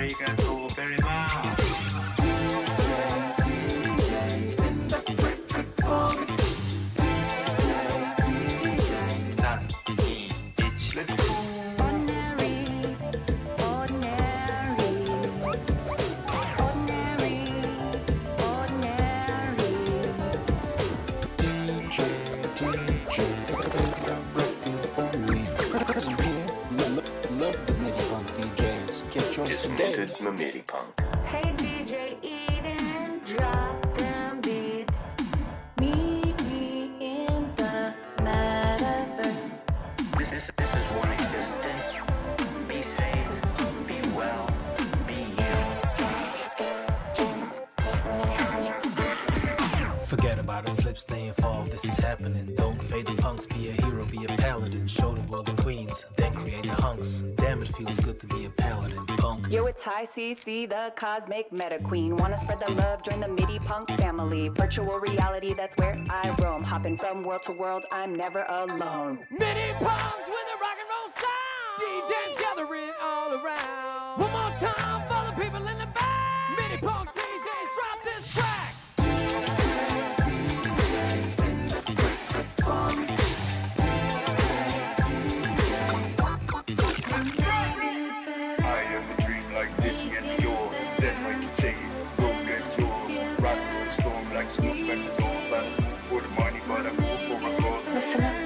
arigato very much. Let's go. MIDI Punk. Hey DJ Eden, drop them beats. Meet me in the metaverse. This is one existence. Be safe, be well, be you. Forget about it, flip, stay involved, this is happening. Don't fade the punks, be a hero, be a paladin. Show the world the queens, then create the hunks. Damn, it feels good to be a paladin. Punk. You're with Ty CC, the cosmic meta queen. Wanna spread the love, join the MIDI Punk family. Virtual reality, that's where I roam. Hopping from world to world, I'm never alone. MIDI Punks with a rock and roll sound. DJs gathering all around. One more time for the people in the back. MIDI Punks DJs, drop this track.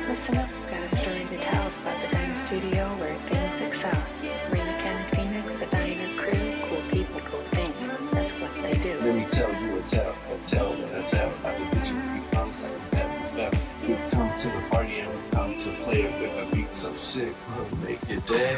Listen up, got a story to tell about the Diner Studio where things excel. Rainy Ken Phoenix, the Diner crew, cool people, cool things, that's what they do. Let me tell you a tale that I tell about the DJ MIDI Punks like we never felt. We come to the party and we come to play it with a beat so sick, we'll make your day.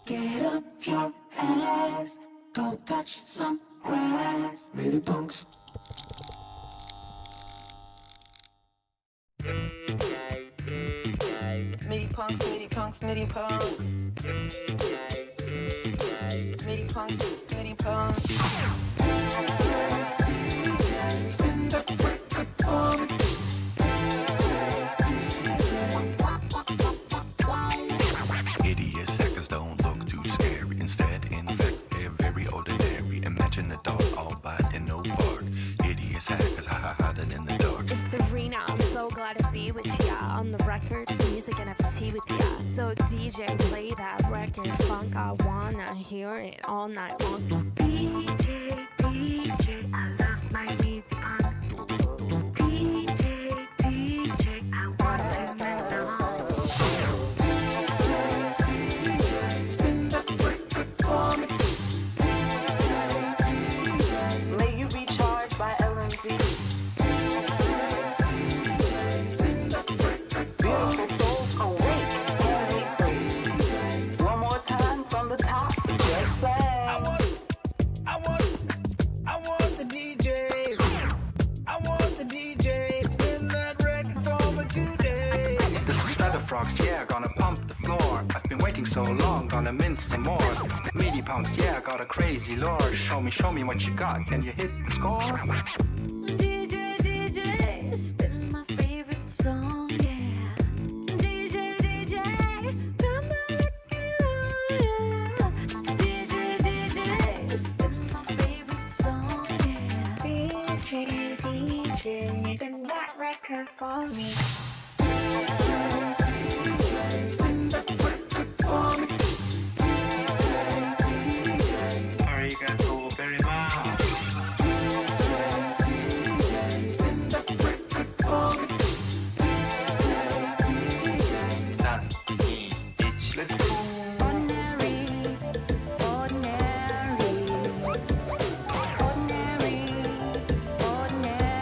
Get up your ass, go touch some grass. MIDI Punks. MIDI Punks, MIDI Punks, MIDI Punks. MIDI Punks, MIDI Punks. Spin the record for me. Hideous hackers don't look too scary. Instead, in fact, they're very ordinary. Imagine a dog all by in no park. Hideous hackers, hiding in the dark. It's Serena, I'm so glad to be with ya. On the record, music and FT with ya. So DJ, play that record funk. I wanna hear it all night long. DJ, I love my MIDI Punk. DJ, I want to mend them all. Spin the record for me. May you be charged by LMD. Beautiful souls awake and be free. One more time from the top, just say. I want the DJ. I want the DJ. Spin that record for me today. This is Feather Frogs, yeah, gonna pump the floor. I've been waiting so long, gonna mint some more. MIDI Punks, yeah, got a crazy lore. Show me what you got, can you hit the score? DJ, spin my favorite song, yeah. DJ, turn the record on, yeah. DJ, spin my favorite song, yeah. DJ, spin that record for me. Spin the record for me. Arigato very much. Spin the record for me. Let's go. Ordinary, ordinary, ordinary,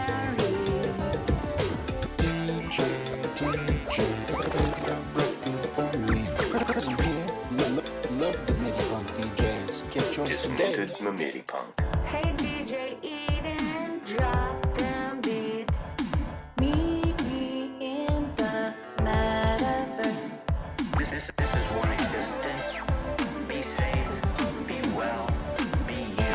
Love the MIDI Punk DJs. Get yours today. MIDI Punk. Hey DJ Eden, drop them beats. Meet me in the metaverse. This is one existence. Be safe, be well, be you.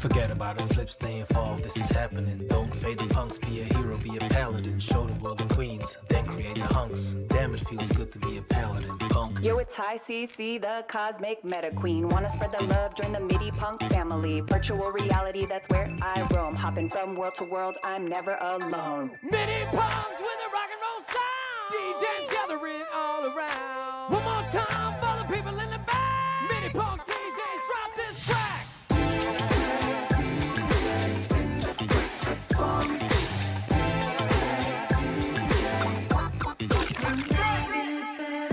Forget about it, flip, stay involved, this is happening. Don't fade the punks, be a hero, be a paladin. Show the world the queens, then create the hunks. Damn, it feels good to be a paladin, punk. Yo, it's High CC, the cosmic meta queen. Wanna spread the love, join the MIDI punk family. Virtual reality, that's where I roam. Hopping from world to world, I'm never alone. Mini punks with a rock and roll sound. DJs gathering all around. One more time for the people in the back. Mini punks DJs drop this track.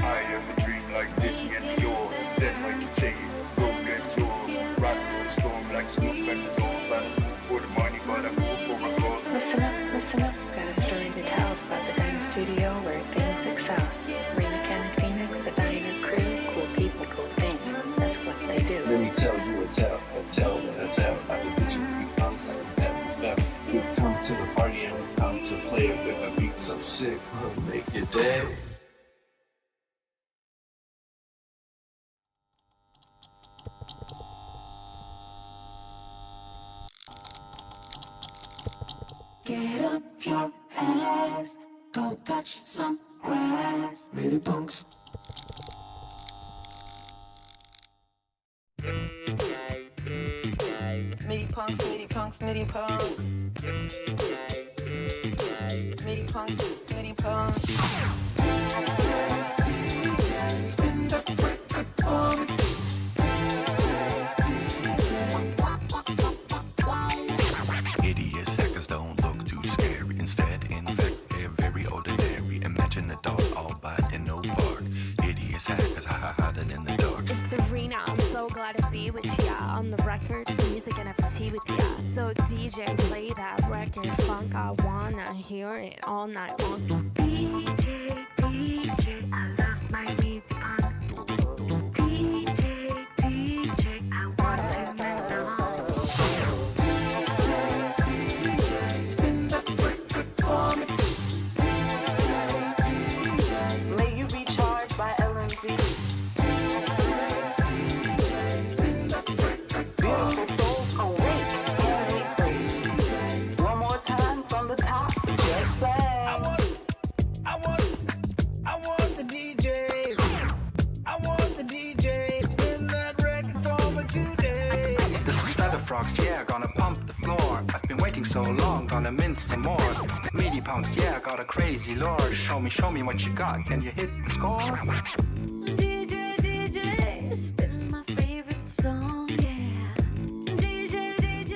I have a dream like this, get yours. That's why you take it, go get yours. Rock the storm like Snoop and the Doors. I don't move for the money, but I move for my cause. Listen up, listen up. Got a story to tell about the Diner Studio where things excel. Rena Ken Phoenix, the Diner crew, cool people, cool things. That's what they do. Let me tell you a tale that I tell. Like a picture we comes like we never felt. We come to the party and we come to play it with a beat so sick, we'll make your day. Get up your ass, go touch some grass. Mini punks. MIDI punks, MIDI punks, MIDI punks. MIDI punks, MIDI punks. Spin that record for me. Hideous hackers don't look too scary. Instead, in fact, they're very ordinary. Imagine a dog all by in no park. Hideous hackers, hotter than the dark. It's Serena, I'm so glad to be with ya. On the record, music NFT with ya. So DJ, play that record funk. I wanna hear it all night long. DJ, DJ, I love my MIDI punk. DJ, DJ, I want to belong. Spin that record for me. May you be charged by LMD. Spin that record for Beautiful me. souls awake and be free. One more time from the top, just say. I want the DJ. I want the DJ. Spin that record for me today. This is Feather Frogs, yeah, gonna pump the floor. I've been waiting so long, gonna mint some more. MIDI punks, yeah, got a crazy lore. Show me what you got. Can you hit the score? DJ, DJ, spin my favorite song, yeah. DJ, DJ.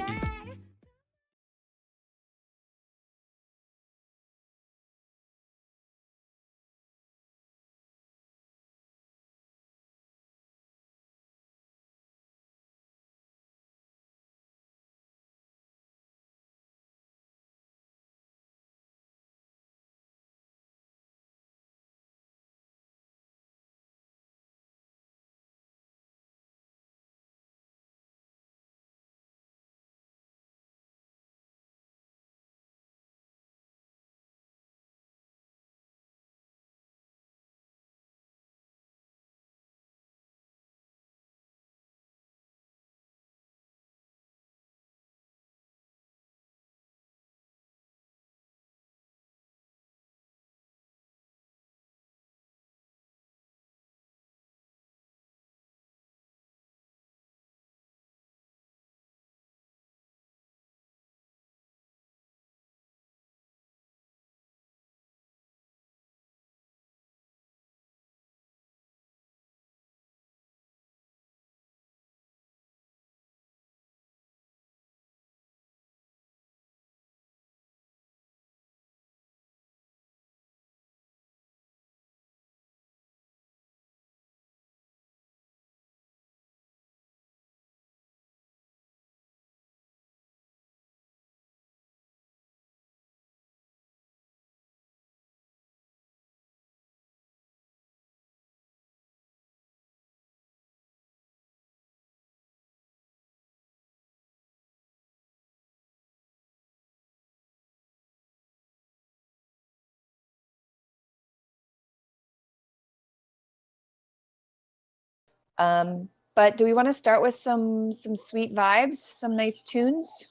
But do we want to start with some sweet vibes, some nice tunes?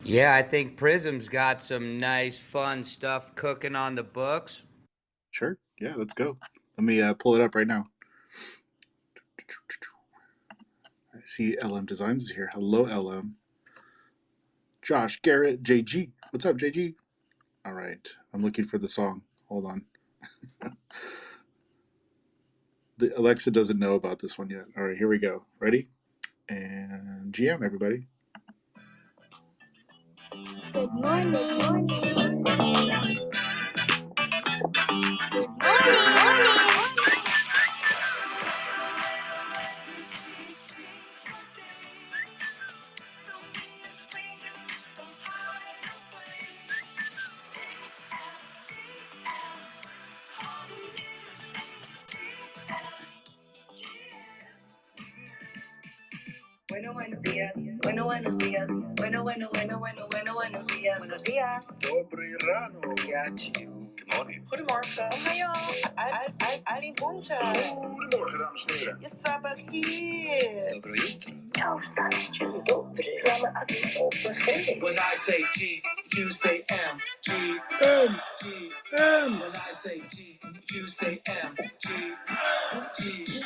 Yeah, I think Prism's got some nice, fun stuff cooking on the books. Sure. Yeah, let's go. Let me pull it up right now. I see LM Designs is here. Hello, LM. Josh, Garrett, JG. What's up, JG? All right. I'm looking for the song. Hold on. The Alexa doesn't know about this one yet. All right, here we go. Ready? And GM, everybody. Good morning. Good morning. Bueno, buenos días. Bueno, buenos días. Bueno, buenos días. Buenos días. Добрий ранок. Good morning. Goedemorgen. Ohayo. Ali buncha. Goedemorgen, dames en heren. Je sabbat hier. Доброе утро. When I say G, you say M. G, M. G, M. When I say G, you say M. G, G.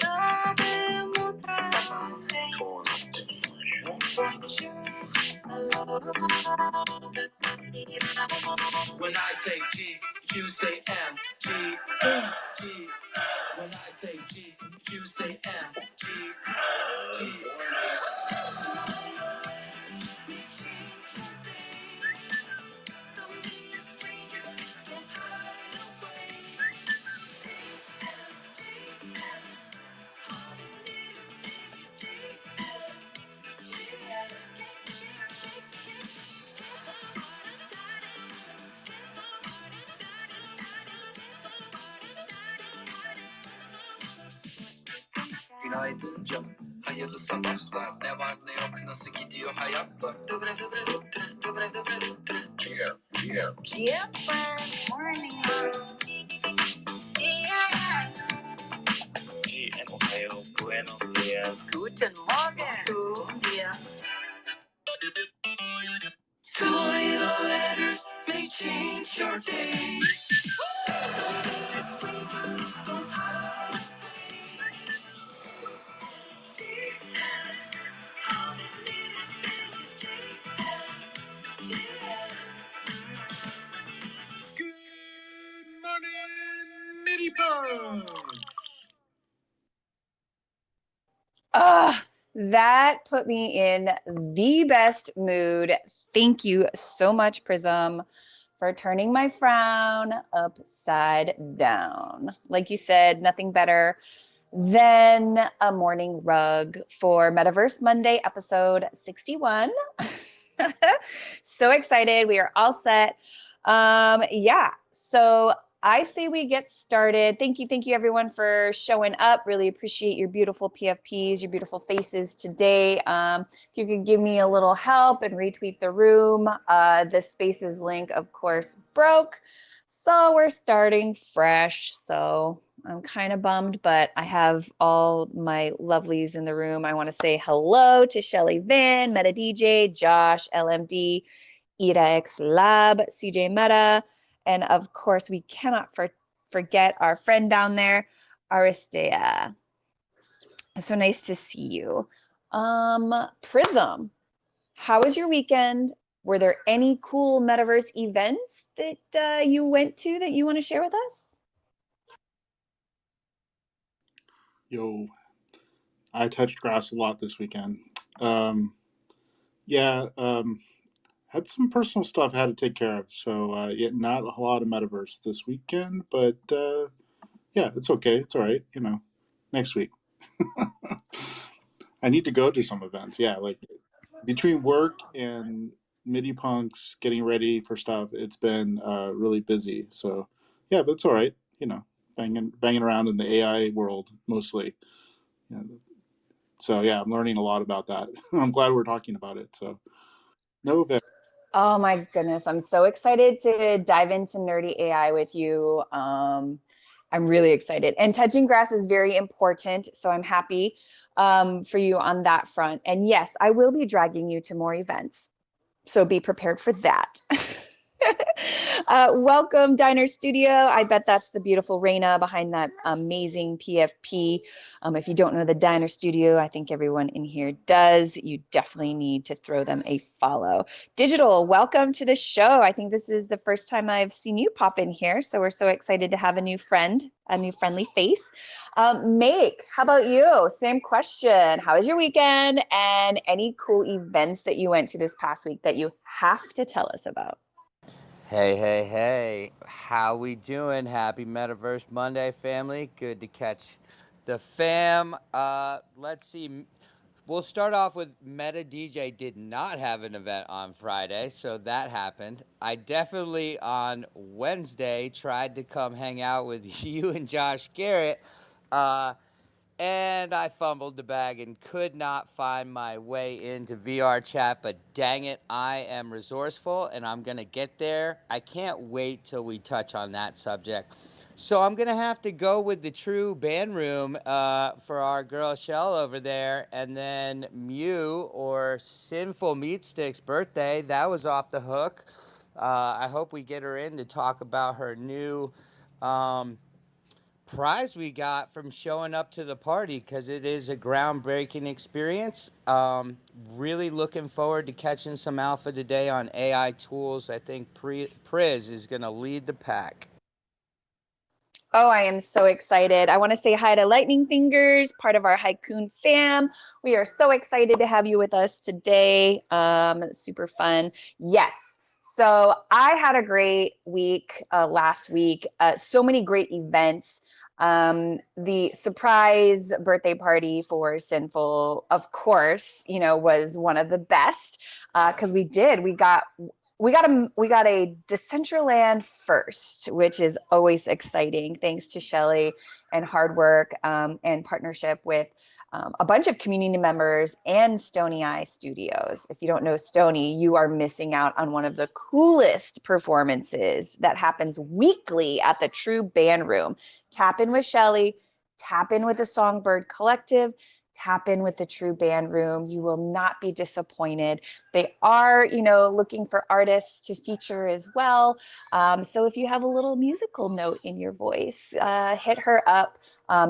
Доброе утро. Good morning. Buenos días. When I say G, you say M. G, G. When I say G, you say M. G, G. Günaydın canım. Hayırlı sabahlar. Ne var ne yok nasıl gidiyor hayatlar? GM. Morning. GM Ohio. Buenos días. Guten Morgen. Bom dia. Two little letters may change your day. Good morning, Mini Bugs. That put me in the best mood. Thank you so much, Prism, for turning my frown upside down. Like you said, nothing better than a morning rug for Metaverse Monday, episode 61. So excited. We are all set. So I say we get started. Thank you everyone for showing up. Really appreciate your beautiful PFPs, your beautiful faces today. If you could give me a little help and retweet the room. The Spaces link, of course, broke. So we're starting fresh. So I'm kind of bummed, but I have all my lovelies in the room. I want to say hello to Shelly Vin, Meta DJ, Josh, LMD, Ida X Lab, CJ Meta, and of course, we cannot forget our friend down there, Aristea. So nice to see you. Prism, how was your weekend? Were there any cool Metaverse events that you went to that you want to share with us? Yo, I touched grass a lot this weekend. had some personal stuff I had to take care of. So yeah, not a lot of metaverse this weekend, but yeah, it's okay. It's all right. Next week. I need to go to some events. Yeah, like between work and MIDI punks getting ready for stuff, it's been really busy. So yeah, but it's all right. Banging around in the AI world mostly. Yeah. So yeah, I'm learning a lot about that. I'm glad we're talking about it. So no event. Oh my goodness, I'm so excited to dive into nerdy AI with you. I'm really excited. And touching grass is very important, so I'm happy for you on that front. And yes, I will be dragging you to more events, so be prepared for that. Welcome, Diner Studio. I bet that's the beautiful Reina behind that amazing PFP. If you don't know the Diner Studio, I think everyone in here does. You definitely need to throw them a follow. Digital, welcome to the show. I think this is the first time I've seen you pop in here, so we're so excited to have a new friend, a new friendly face. Make, how about you? Same question. How was your weekend? And any cool events that you went to this past week that you have to tell us about? Hey, how we doing? Happy Metaverse Monday, family. Good to catch the fam. Let's see. We'll start off with Meta DJ did not have an event on Friday, so that happened. I definitely on Wednesday tried to come hang out with you and Josh Garrett, and I fumbled the bag and could not find my way into VR chat, but dang it, I am resourceful and I'm going to get there. I can't wait till we touch on that subject. So I'm going to have to go with the true band room for our girl Shell over there, and then Mew or Sinful Meat Stick's birthday. That was off the hook. I hope we get her in to talk about her new prize we got from showing up to the party, because it is a groundbreaking experience. Really looking forward to catching some alpha today on AI tools. I think Priz is going to lead the pack. Oh, I am so excited. I want to say hi to Lightning Fingers, part of our Haikun fam. We are so excited to have you with us today. Super fun. Yes. So I had a great week last week. So many great events. The surprise birthday party for Sinful, of course, was one of the best because we got a Decentraland first, which is always exciting, thanks to Shelly and hard work and partnership with a bunch of community members and Stony Eye Studios. If you don't know Stony, you are missing out on one of the coolest performances that happens weekly at the True Band Room. Tap in with Shelly, tap in with the Songbird Collective, tap in with the True Band Room. You will not be disappointed. They are, looking for artists to feature as well. So if you have a little musical note in your voice, hit her up.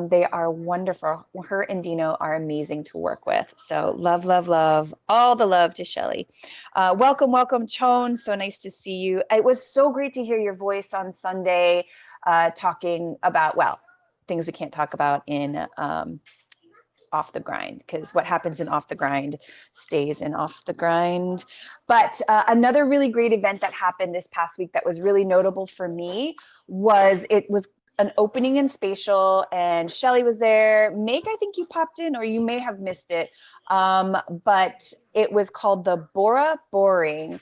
They are wonderful. Her and Dino are amazing to work with. So love, love, love. All the love to Shelly. Welcome, Chone. So nice to see you. It was so great to hear your voice on Sunday talking about, things we can't talk about in Off the Grind, because what happens in Off the Grind stays in Off the Grind. But another really great event that happened this past week that was really notable for me was an opening in Spatial, and Shelly was there. Make, I think you popped in, or you may have missed it, but it was called the Bora Boring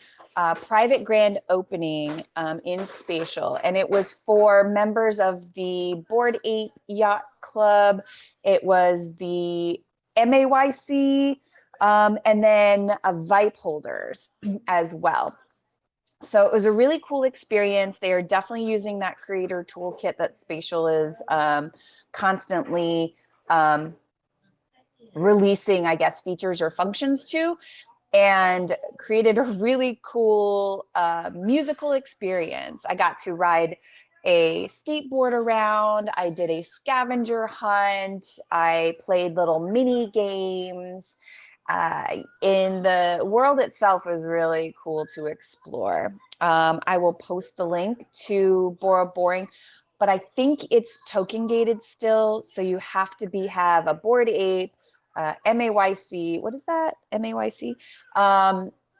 private grand opening in Spatial, and it was for members of the Bored Ape Yacht Club. It was the MAYC, and then Vipe holders as well. So it was a really cool experience. They are definitely using that creator toolkit that Spatial is constantly releasing, I guess, features or functions to, and created a really cool musical experience. I got to ride a skateboard around. I did a scavenger hunt. I played little mini games. In the world itself was really cool to explore. I will post the link to Bora Boring, but I think it's token gated still. So you have to have a Bored Ape, MAYC. What is that? MAYC.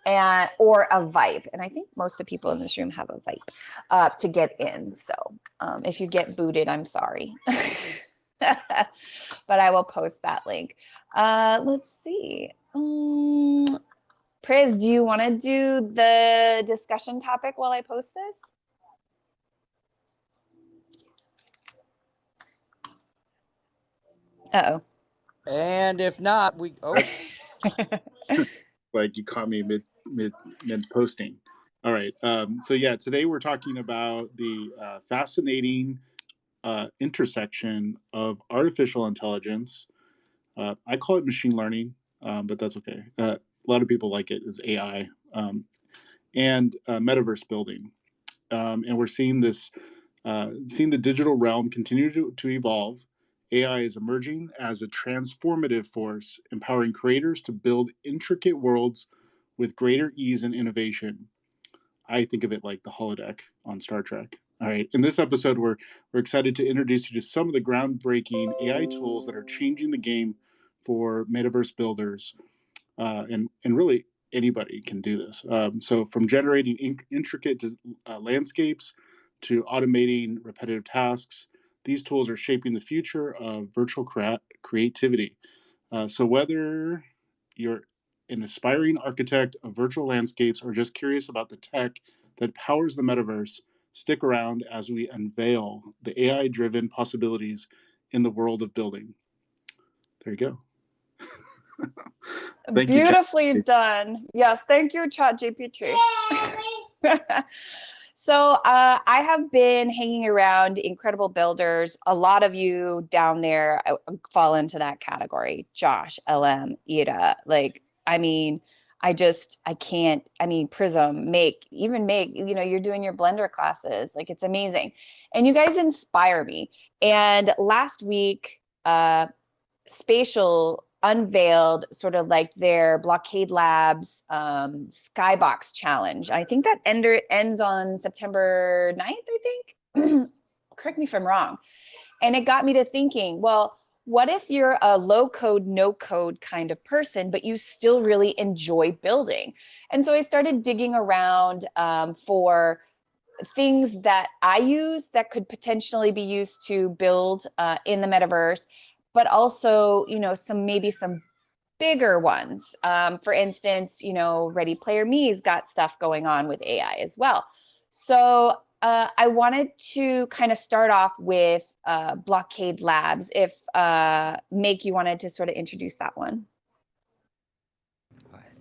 and or a Vipe. And I think most of the people in this room have a Vipe to get in. So if you get booted, I'm sorry. But I will post that link. Let's see. Priz, do you want to do the discussion topic while I post this? Uh-oh. And if not, like you caught me mid posting. All right. So yeah, today we're talking about the fascinating intersection of artificial intelligence. I call it machine learning, but that's okay. A lot of people like it as AI, and metaverse building. And we're seeing this, seeing the digital realm continue to evolve. AI is emerging as a transformative force, empowering creators to build intricate worlds with greater ease and innovation. I think of it like the holodeck on Star Trek. All right. In this episode, we're excited to introduce you to some of the groundbreaking AI tools that are changing the game for metaverse builders, and really anybody can do this. So from generating intricate landscapes to automating repetitive tasks, these tools are shaping the future of virtual creativity. So whether you're an aspiring architect of virtual landscapes or just curious about the tech that powers the metaverse, stick around as we unveil the AI-driven possibilities in the world of building. There you go. Thank Beautifully done. Yes, thank you, ChatGPT. So I have been hanging around incredible builders. A lot of you down there fall into that category. Josh, LM, Ida. Like, I mean, I can't, Prism, Make, you're doing your Blender classes. Like, it's amazing. And you guys inspire me. And last week, Spatial unveiled sort of like their Blockade Labs Skybox challenge. I think that ends on September 9th, I think. Correct me if I'm wrong. And it got me to thinking, well, what if you're a low code, no code kind of person, but you still really enjoy building? And so I started digging around for things that I use that could potentially be used to build in the metaverse, but also, maybe some bigger ones. For instance, Ready Player Me's got stuff going on with AI as well. So I wanted to kind of start off with Blockade Labs. If Make, you wanted to sort of introduce that one.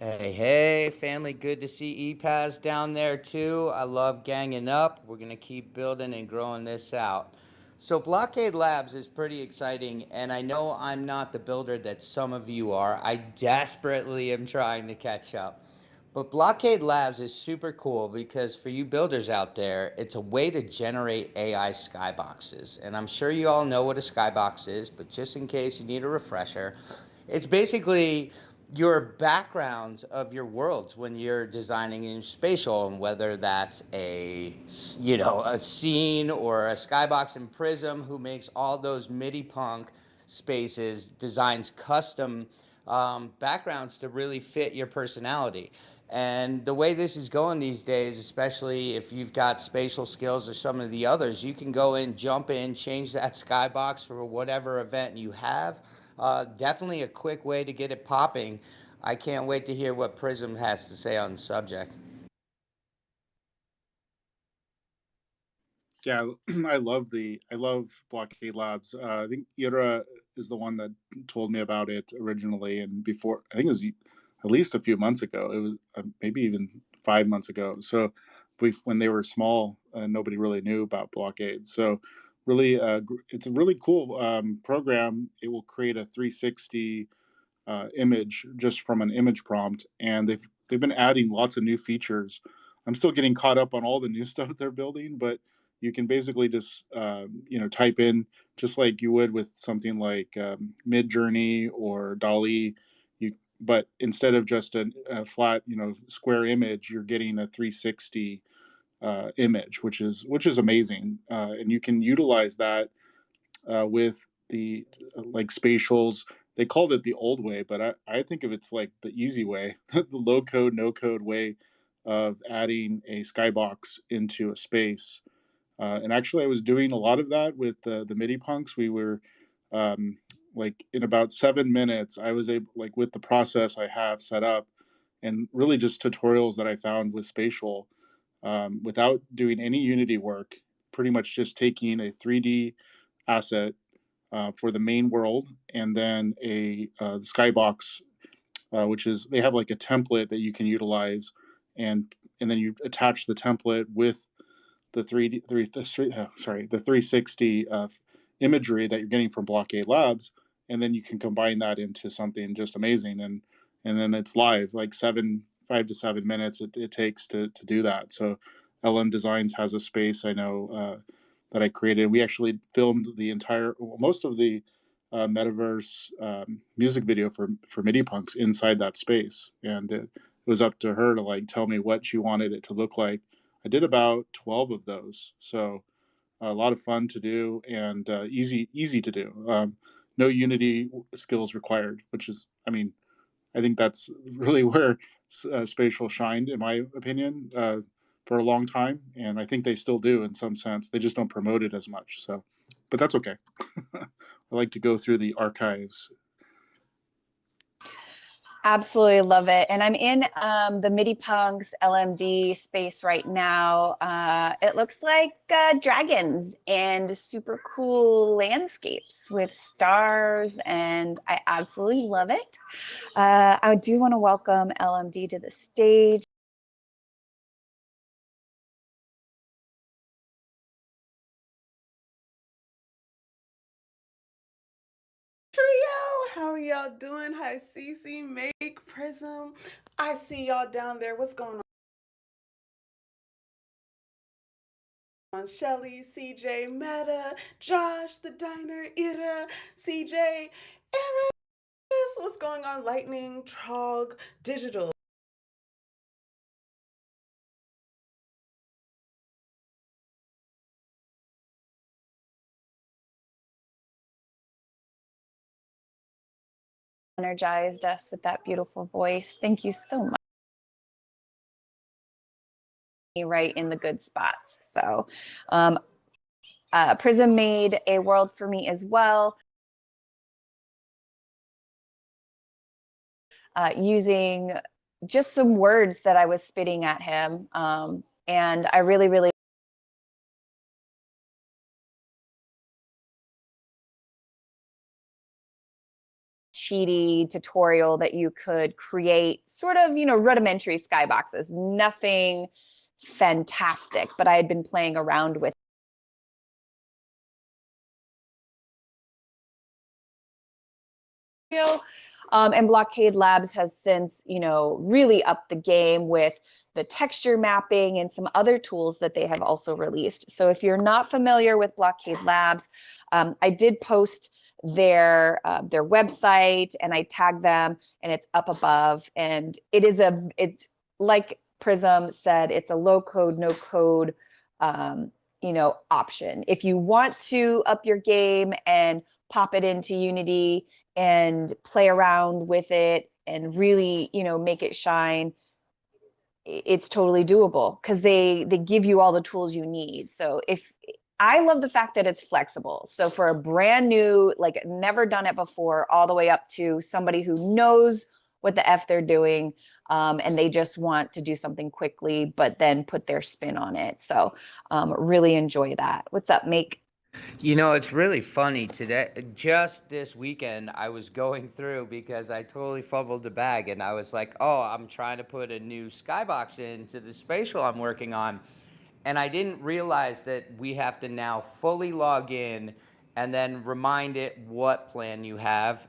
Hey, family, good to see EPAS down there too. I love ganging up. We're going to keep building and growing this out. So Blockade Labs is pretty exciting, and I know I'm not the builder that some of you are. I desperately am trying to catch up. But Blockade Labs is super cool because for you builders out there, it's a way to generate AI skyboxes. And I'm sure you all know what a skybox is, but just in case you need a refresher, it's basically your backgrounds of your worlds when you're designing in Spatial, and whether that's a scene or a skybox in Prism, who makes all those MIDI-punk spaces, designs custom backgrounds to really fit your personality. And the way this is going these days, especially if you've got spatial skills or some of the others, you can go in, jump in, change that skybox for whatever event you have. Definitely a quick way to get it popping. I can't wait to hear what Prism has to say on the subject. Yeah, I love Blockade Labs. I think Ira is the one that told me about it originally, and before, I think it was at least a few months ago. It was maybe even 5 months ago. So when they were small, nobody really knew about Blockade. So really, it's a really cool program. It will create a 360 image just from an image prompt, and they've been adding lots of new features. I'm still getting caught up on all the new stuff they're building, but you can basically just type in, just like you would with something like Midjourney or DALL-E, but instead of just a flat square image, you're getting a 360 image, which is amazing, and you can utilize that with the like Spatial's they called it the old way, but I think of it's like the easy way, the low code, no code way of adding a skybox into a space. And actually, I was doing a lot of that with the MIDI punks. We were like in about 7 minutes, I was able, like with the process I have set up, and really just tutorials that I found with Spatial, without doing any Unity work, pretty much just taking a 3D asset for the main world, and then a skybox, which is they have like a template that you can utilize, and then you attach the template with the 3D the 360 imagery that you're getting from Blockade Labs, and then you can combine that into something just amazing, and then it's live, like 5 to 7 minutes it takes to do that. So LM Designs has a space I know that I created. We actually filmed the entire most of the metaverse music video for MIDI punks inside that space, and it was up to her to like tell me what she wanted it to look like. I did about 12 of those, so a lot of fun to do, and easy to do. No Unity skills required, which is, I mean, I think that's really where Spatial shined, in my opinion, for a long time, and I think they still do in some sense. They just don't promote it as much. So, but that's okay. I like to go through the archives. Absolutely love it. And I'm in the MIDI Punks LMD space right now. It looks like dragons and super cool landscapes with stars, and I absolutely love it. I do want to welcome LMD to the stage. Trio, how are y'all doing? Hi, Cece, Make, Prism. I see y'all down there. What's going on? Shelly, CJ, Meta, Josh, the Diner, Ira, CJ, Eris. What's going on? Lightning, Trog, Digital. Energized us with that beautiful voice. Thank you so much. Right in the good spots. So Prism made a world for me as well, using just some words that I was spitting at him, and I really cheaty tutorial that you could create, sort of, you know, rudimentary skyboxes, nothing fantastic, but I had been playing around with and Blockade Labs has since, you know, really upped the game with the texture mapping and some other tools that they have also released. So if you're not familiar with Blockade Labs, I did post their website and I tagged them, and it's up above, and it's like Prism said, it's a low code, no code, you know, option. If you want to up your game and pop it into Unity and play around with it and really, you know, make it shine, it's totally doable because they give you all the tools you need. So if I love the fact that it's flexible. So for a brand new, like never done it before, all the way up to somebody who knows what the F they're doing, and they just want to do something quickly, but then put their spin on it. So really enjoy that. What's up, Make? You know, it's really funny today. Just this weekend, I was going through because I totally fumbled the bag, and I was like, oh, I'm trying to put a new skybox into the Spatial I'm working on. And I didn't realize that we have to now fully log in and then remind it what plan you have.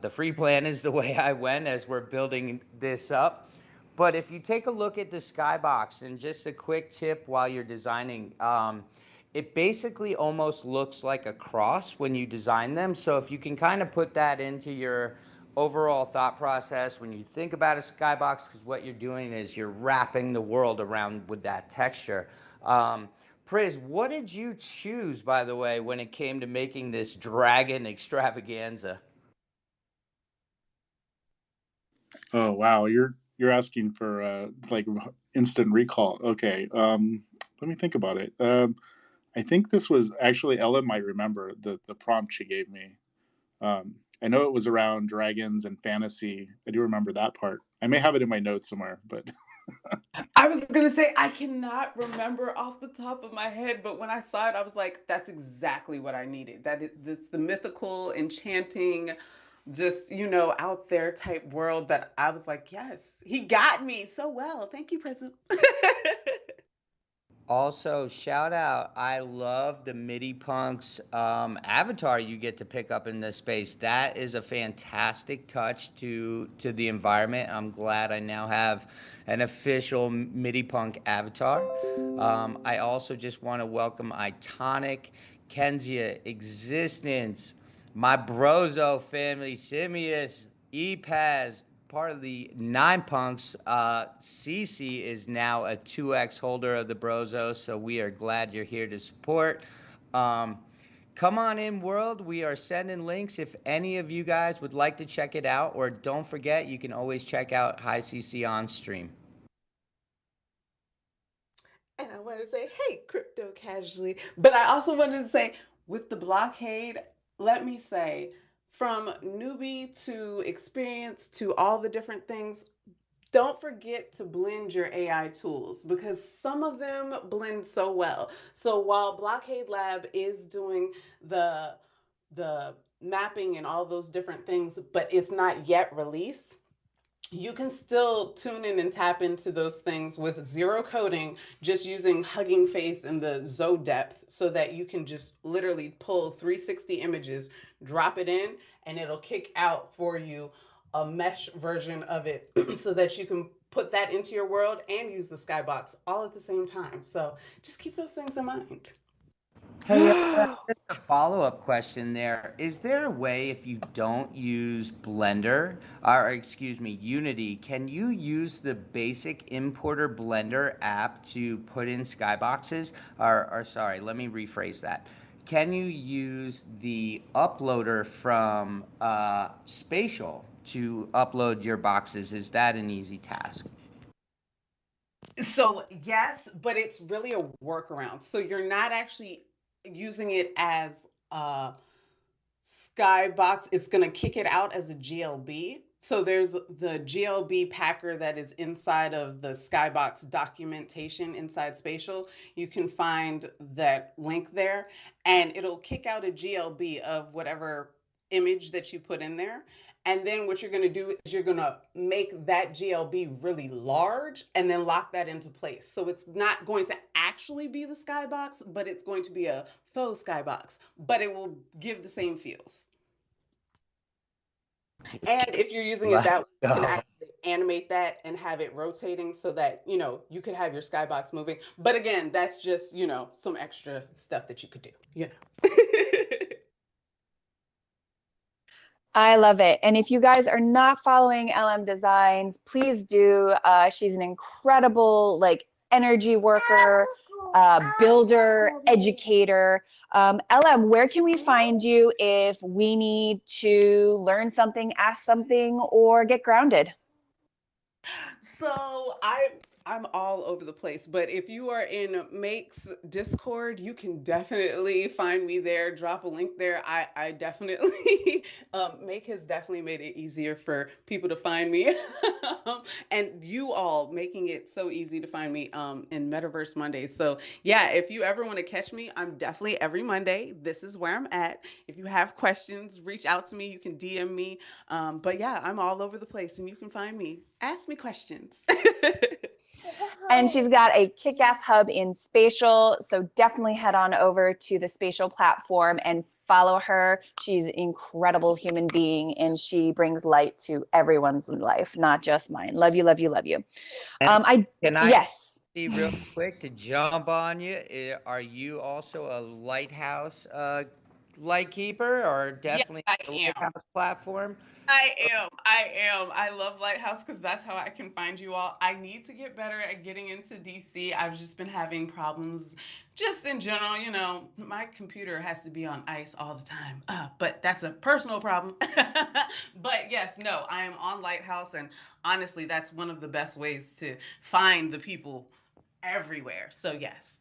The free plan is the way I went as we're building this up. But if you take a look at the skybox, and just a quick tip while you're designing, it basically almost looks like a cross when you design them. So if you can kind of put that into your overall thought process when you think about a skybox, because what you're doing is you're wrapping the world around with that texture. Priz, what did you choose, by the way, when it came to making this dragon extravaganza? Oh wow, you're asking for like instant recall. Okay, let me think about it. I think this was actually Ellen might remember the prompt she gave me. I know it was around dragons and fantasy. I do remember that part. I may have it in my notes somewhere, but I was gonna say I cannot remember off the top of my head, but when I saw it, I was like, "That's exactly what I needed." That's the mythical, enchanting, just out there type world that I was like, "Yes, he got me so well." Thank you, Prism. Also, shout out, I love the MIDI Punks avatar you get to pick up in this space. That is a fantastic touch to the environment. I'm glad I now have an official MIDI Punk avatar. I also just want to welcome Iconic, Kenzia, Existence, my Brozo family, Simius, Epaz, part of the Nine Punks. Cece is now a 2X holder of the Brozo, so we are glad you're here to support. Come on in, world. We are sending links if any of you guys would like to check it out, or don't forget, you can always check out High CC on stream. And I want to say, hey, crypto casually. But I also wanted to say, with the blockade, let me say, from newbie to experience to all the different things, don't forget to blend your AI tools because some of them blend so well. So while Blockade Lab is doing the mapping and all those different things, but it's not yet released, you can still tune in and tap into those things with zero coding, just using Hugging Face and the Zo depth so that you can just literally pull 360 images, drop it in, and it'll kick out for you a mesh version of it so that you can put that into your world and use the Skybox all at the same time. So just keep those things in mind. Hey, just a follow-up question there. Is there a way if you don't use Blender, or excuse me, Unity, can you use the basic importer Blender app to put in skyboxes? Or sorry, let me rephrase that. Can you use the uploader from Spatial to upload your boxes? Is that an easy task? So yes, but it's really a workaround. So you're not actually using it as a Skybox. It's going to kick it out as a GLB. So there's the GLB packer that is inside of the Skybox documentation inside Spatial. You can find that link there and it'll kick out a GLB of whatever image that you put in there. And then what you're going to do is you're going to make that GLB really large and then lock that into place. So it's not going to actually be the Skybox, but it's going to be a faux Skybox, but it will give the same feels. And if you're using it that way, you can actually animate that and have it rotating so that, you could have your Skybox moving. But again, that's just, some extra stuff that you could do, I love it. And if you guys are not following LM Designs, please do. She's an incredible energy worker, builder, educator. LM, where can we find you if we need to learn something, ask something, or get grounded? So I'm all over the place, but if you are in Make's Discord, you can definitely find me there. Drop a link there. I definitely Make has definitely made it easier for people to find me, and you all making it so easy to find me in Metaverse Mondays. So yeah, if you ever want to catch me, I'm definitely every Monday. This is where I'm at. If you have questions, reach out to me. You can DM me. But yeah, I'm all over the place, and you can find me. Ask me questions. And she's got a kick-ass hub in Spatial, so definitely head on over to the Spatial platform and follow her. She's an incredible human being, and she brings light to everyone's life, not just mine. Love you, love you, love you. Yes. See real quick to jump on you. Are you also a Lighthouse Lightkeeper or definitely I the am. Lighthouse platform? I am. I love Lighthouse because that's how I can find you all. I need to get better at getting into DC. I've just been having problems just in general. You know, my computer has to be on ice all the time. But that's a personal problem. But yes, no, I am on Lighthouse. And honestly, that's one of the best ways to find the people everywhere. So yes.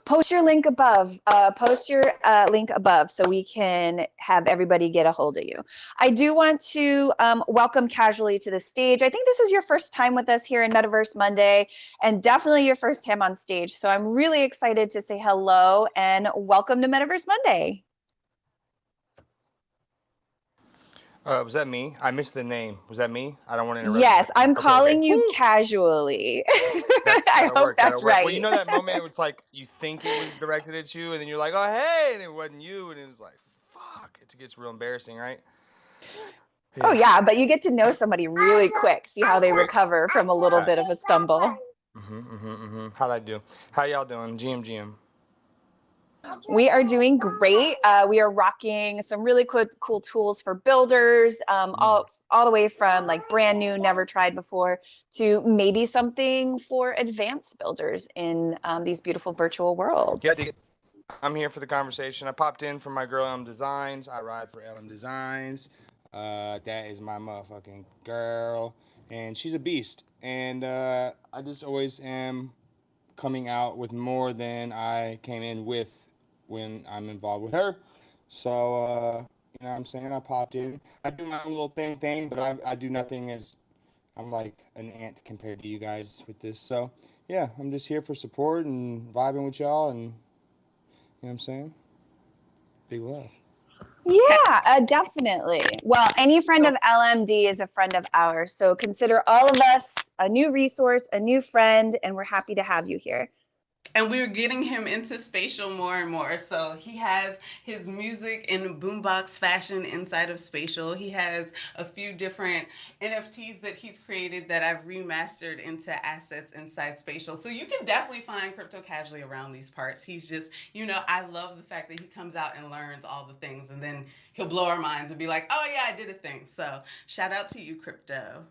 Post your link above. Post your link above so we can have everybody get a hold of you. I do want to welcome Casually to the stage. I think this is your first time with us here in Metaverse Monday, and definitely your first time on stage. So I'm really excited to say hello and welcome to Metaverse Monday. Was that me? I missed the name. Was that me? I don't want to interrupt. Yes, I'm Okay, calling okay. you Casually. I That'll hope work. that's That'll work. right. Well, you know that moment it's like you think it was directed at you, and then you're like, oh, hey, and it wasn't you, and it's like, fuck. It gets real embarrassing, right? Oh yeah, but you get to know somebody really quick, see how they recover from a little bit of a stumble. How'd I do? How y'all doing? GM. We are doing great. We are rocking some really cool tools for builders, all the way from like brand new, never tried before, to maybe something for advanced builders in these beautiful virtual worlds. Yeah, I'm here for the conversation. I popped in for my girl LM Designs. I ride for LM Designs. That is my motherfucking girl, and she's a beast. And I just always am coming out with more than I came in with when I'm involved with her. So, you know what I'm saying? I popped in. I do my own little thing, but I do nothing as I'm like an ant compared to you guys with this. So, yeah, I'm just here for support and vibing with y'all, and you know what I'm saying? Big love. Yeah, definitely. Well, any friend of LMD is a friend of ours. So consider all of us a new resource, a new friend, and we're happy to have you here. And we're getting him into Spatial more and more. So he has his music in boombox fashion inside of Spatial. He has a few different NFTs that he's created that I've remastered into assets inside Spatial. So you can definitely find Crypto Casually around these parts. He's just, you know, I love the fact that he comes out and learns all the things, and then he'll blow our minds and be like, oh yeah, I did a thing. So shout out to you, Crypto.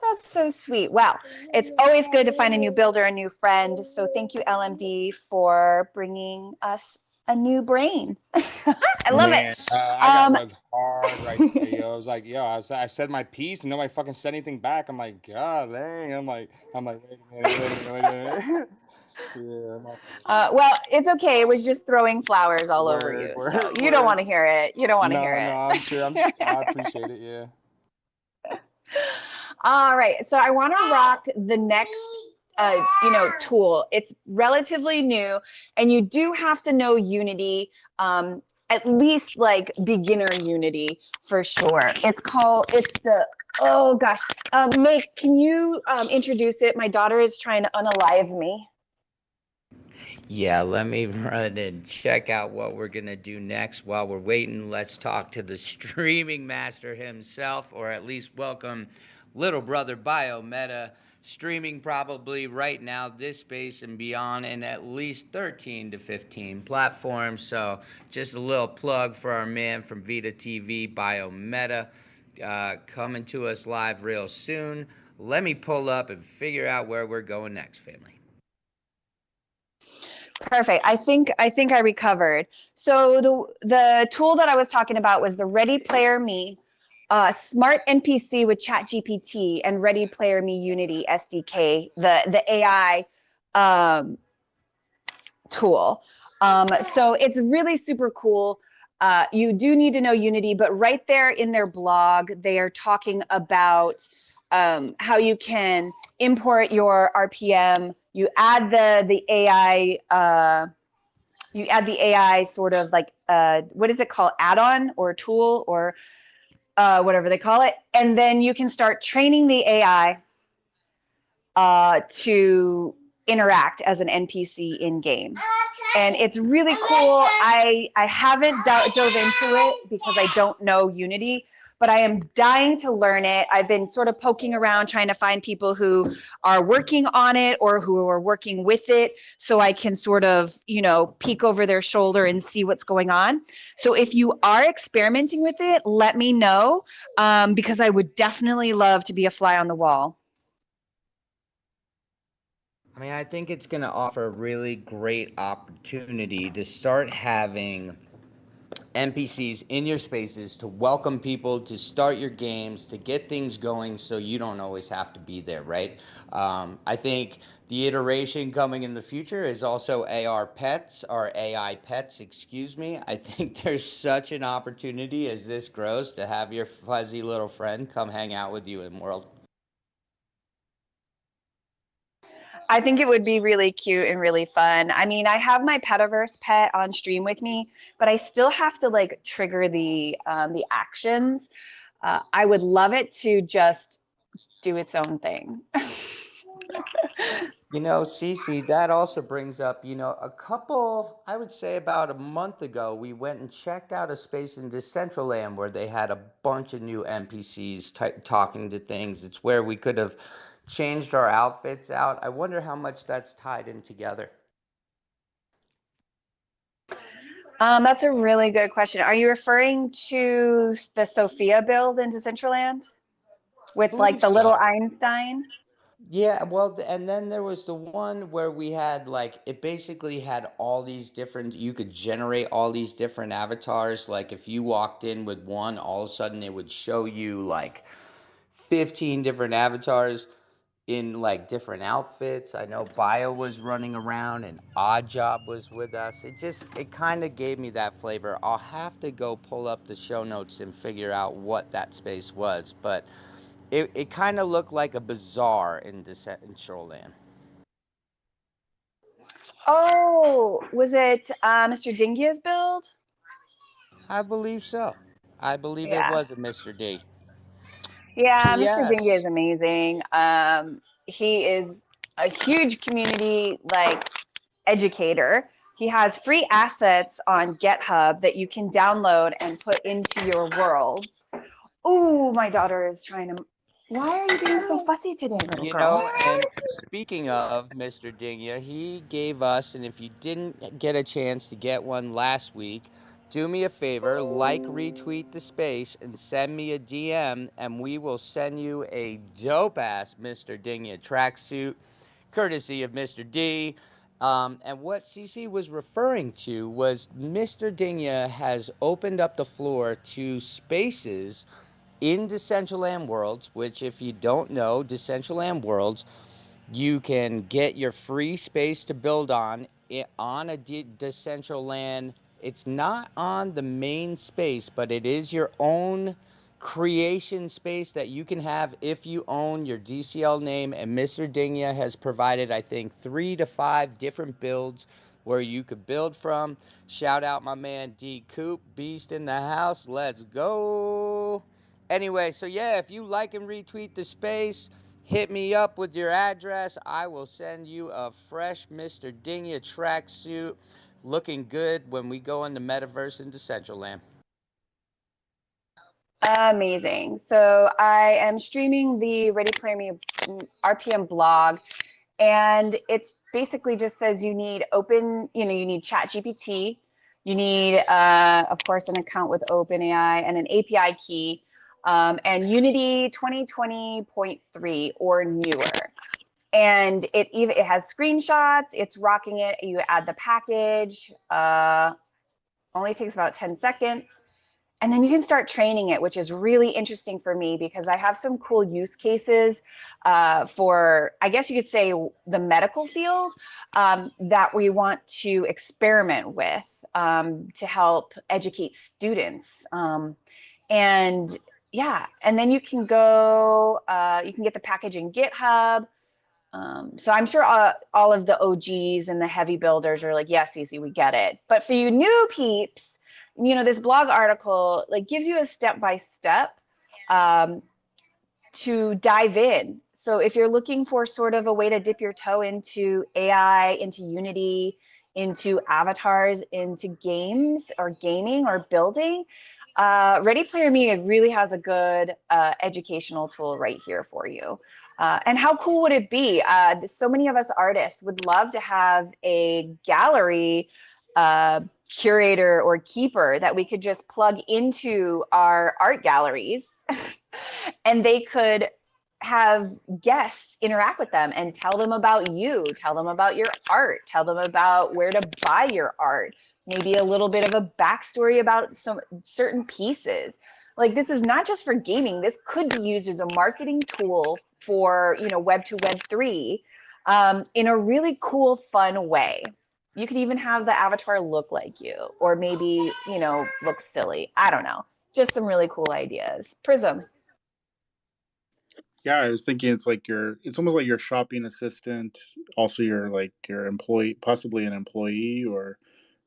That's so sweet. Well, it's always good to find a new builder, a new friend. So thank you, LMD, for bringing us a new brain. I love it. I got rugged hard right there, yo. I was like, yo, I said my piece and nobody fucking said anything back. I'm like, God dang. I'm like, wait a minute. Yeah. Well, it's okay. It was just throwing flowers all over you. So you don't want to hear it. You don't want to hear it. No, I'm sure. I appreciate it. Yeah. All right, so I want to rock the next, tool. It's relatively new, and you do have to know Unity, at least like beginner Unity for sure. Meg, can you introduce it? My daughter is trying to unalive me. Yeah, let me run and check out what we're going to do next. While we're waiting, let's talk to the streaming master himself, or at least welcome little brother Biometa, streaming probably right now this space and beyond in at least 13 to 15 platforms. So just a little plug for our man from Vita TV, Biometa, coming to us live real soon. Let me pull up and figure out where we're going next, family. Perfect. I think I recovered. So the tool that I was talking about was the Ready Player Me Smart NPC with ChatGPT and Ready Player Me Unity SDK, the AI tool. So it's really super cool. You do need to know Unity, but right there in their blog, they are talking about how you can import your RPM. You add the AI. You add the AI sort of like what is it called? Add-on or tool or whatever they call it, and then you can start training the AI to interact as an NPC in game, and it's really cool. I haven't dove into it because I don't know Unity, but I am dying to learn it. I've been sort of poking around trying to find people who are working on it or who are working with it so I can sort of, peek over their shoulder and see what's going on. So if you are experimenting with it, let me know, because I would definitely love to be a fly on the wall. I mean, I think it's going to offer a really great opportunity to start having NPCs in your spaces to welcome people, to start your games, to get things going so you don't always have to be there, right? I think the iteration coming in the future is also AR pets, or AI pets, excuse me. I think there's such an opportunity as this grows to have your fuzzy little friend come hang out with you in World. I think it would be really cute and really fun. I mean, I have my Petaverse pet on stream with me, but I still have to like trigger the actions. I would love it to just do its own thing. Cece, that also brings up, I would say about a month ago, we went and checked out a space in Decentraland where they had a bunch of new NPCs talking to things. It's where we could have changed our outfits out. I wonder how much that's tied in together. That's a really good question. Are you referring to the Sophia build in Decentraland with like the little Einstein? Yeah, well, and then there was the one where we had it basically had all these different, you could generate all these different avatars. Like if you walked in with one, all of a sudden it would show you 15 different avatars in different outfits. I know Bio was running around and Oddjob was with us. It kind of gave me that flavor. I'll have to go pull up the show notes and figure out what that space was, but it kind of looked like a bazaar in Decentraland. Oh, was it Mr. Dingia's build? I believe so. I believe it was a Mr. D. Yeah, Mr. Yes. Dingia is amazing. He is a huge community educator. He has free assets on GitHub that you can download and put into your worlds. Ooh, my daughter is trying to. Why are you being so fussy today, little girl? And speaking of Mr. Dingia, he gave us, and if you didn't get a chance to get one last week, do me a favor, retweet the space, and send me a DM, and we will send you a dope-ass Mr. Dingia tracksuit, courtesy of Mr. D. And what CC was referring to was Mr. Dingia has opened up the floor to spaces in Decentraland Worlds, which if you don't know, Decentraland Worlds, you can get your free space to build on a Decentraland. It's not on the main space, but it is your own creation space that you can have if you own your DCL name. And Mr. Dingia has provided, I think, 3 to 5 different builds where you could build from. Shout out my man D Coop, Beast in the house. Let's go. Anyway, so yeah, if you like and retweet the space, hit me up with your address. I will send you a fresh Mr. Dingia tracksuit looking good when we go in the metaverse into Decentraland. Amazing. So I am streaming the Ready Player Me RPM blog, and it's basically just says you need you need ChatGPT, you need, of course, an account with OpenAI and an API key, and Unity 2020.3 or newer. And it has screenshots, it's rocking it. You add the package, only takes about 10 seconds. And then you can start training it, which is really interesting for me because I have some cool use cases for, I guess you could say, the medical field that we want to experiment with to help educate students. And yeah, and then you can go, you can get the package in GitHub. So I'm sure all of the OGs and the heavy builders are like, yes, Cece, we get it. But for you new peeps, this blog article gives you a step-by-step to dive in. So if you're looking for sort of a way to dip your toe into AI, into Unity, into avatars, into games or gaming or building, Ready Player Me really has a good educational tool right here for you. And how cool would it be? So many of us artists would love to have a gallery curator or keeper that we could just plug into our art galleries and they could have guests interact with them and tell them about you, tell them about your art, tell them about where to buy your art, maybe a little bit of a backstory about some certain pieces. Like, this is not just for gaming. This could be used as a marketing tool for, you know, Web 2, Web 3 in a really cool, fun way. You could even have the avatar look like you, or maybe, you know, look silly. I don't know. Just some really cool ideas. Prism. Yeah, I was thinking it's almost like your shopping assistant, also your employee, possibly an employee, or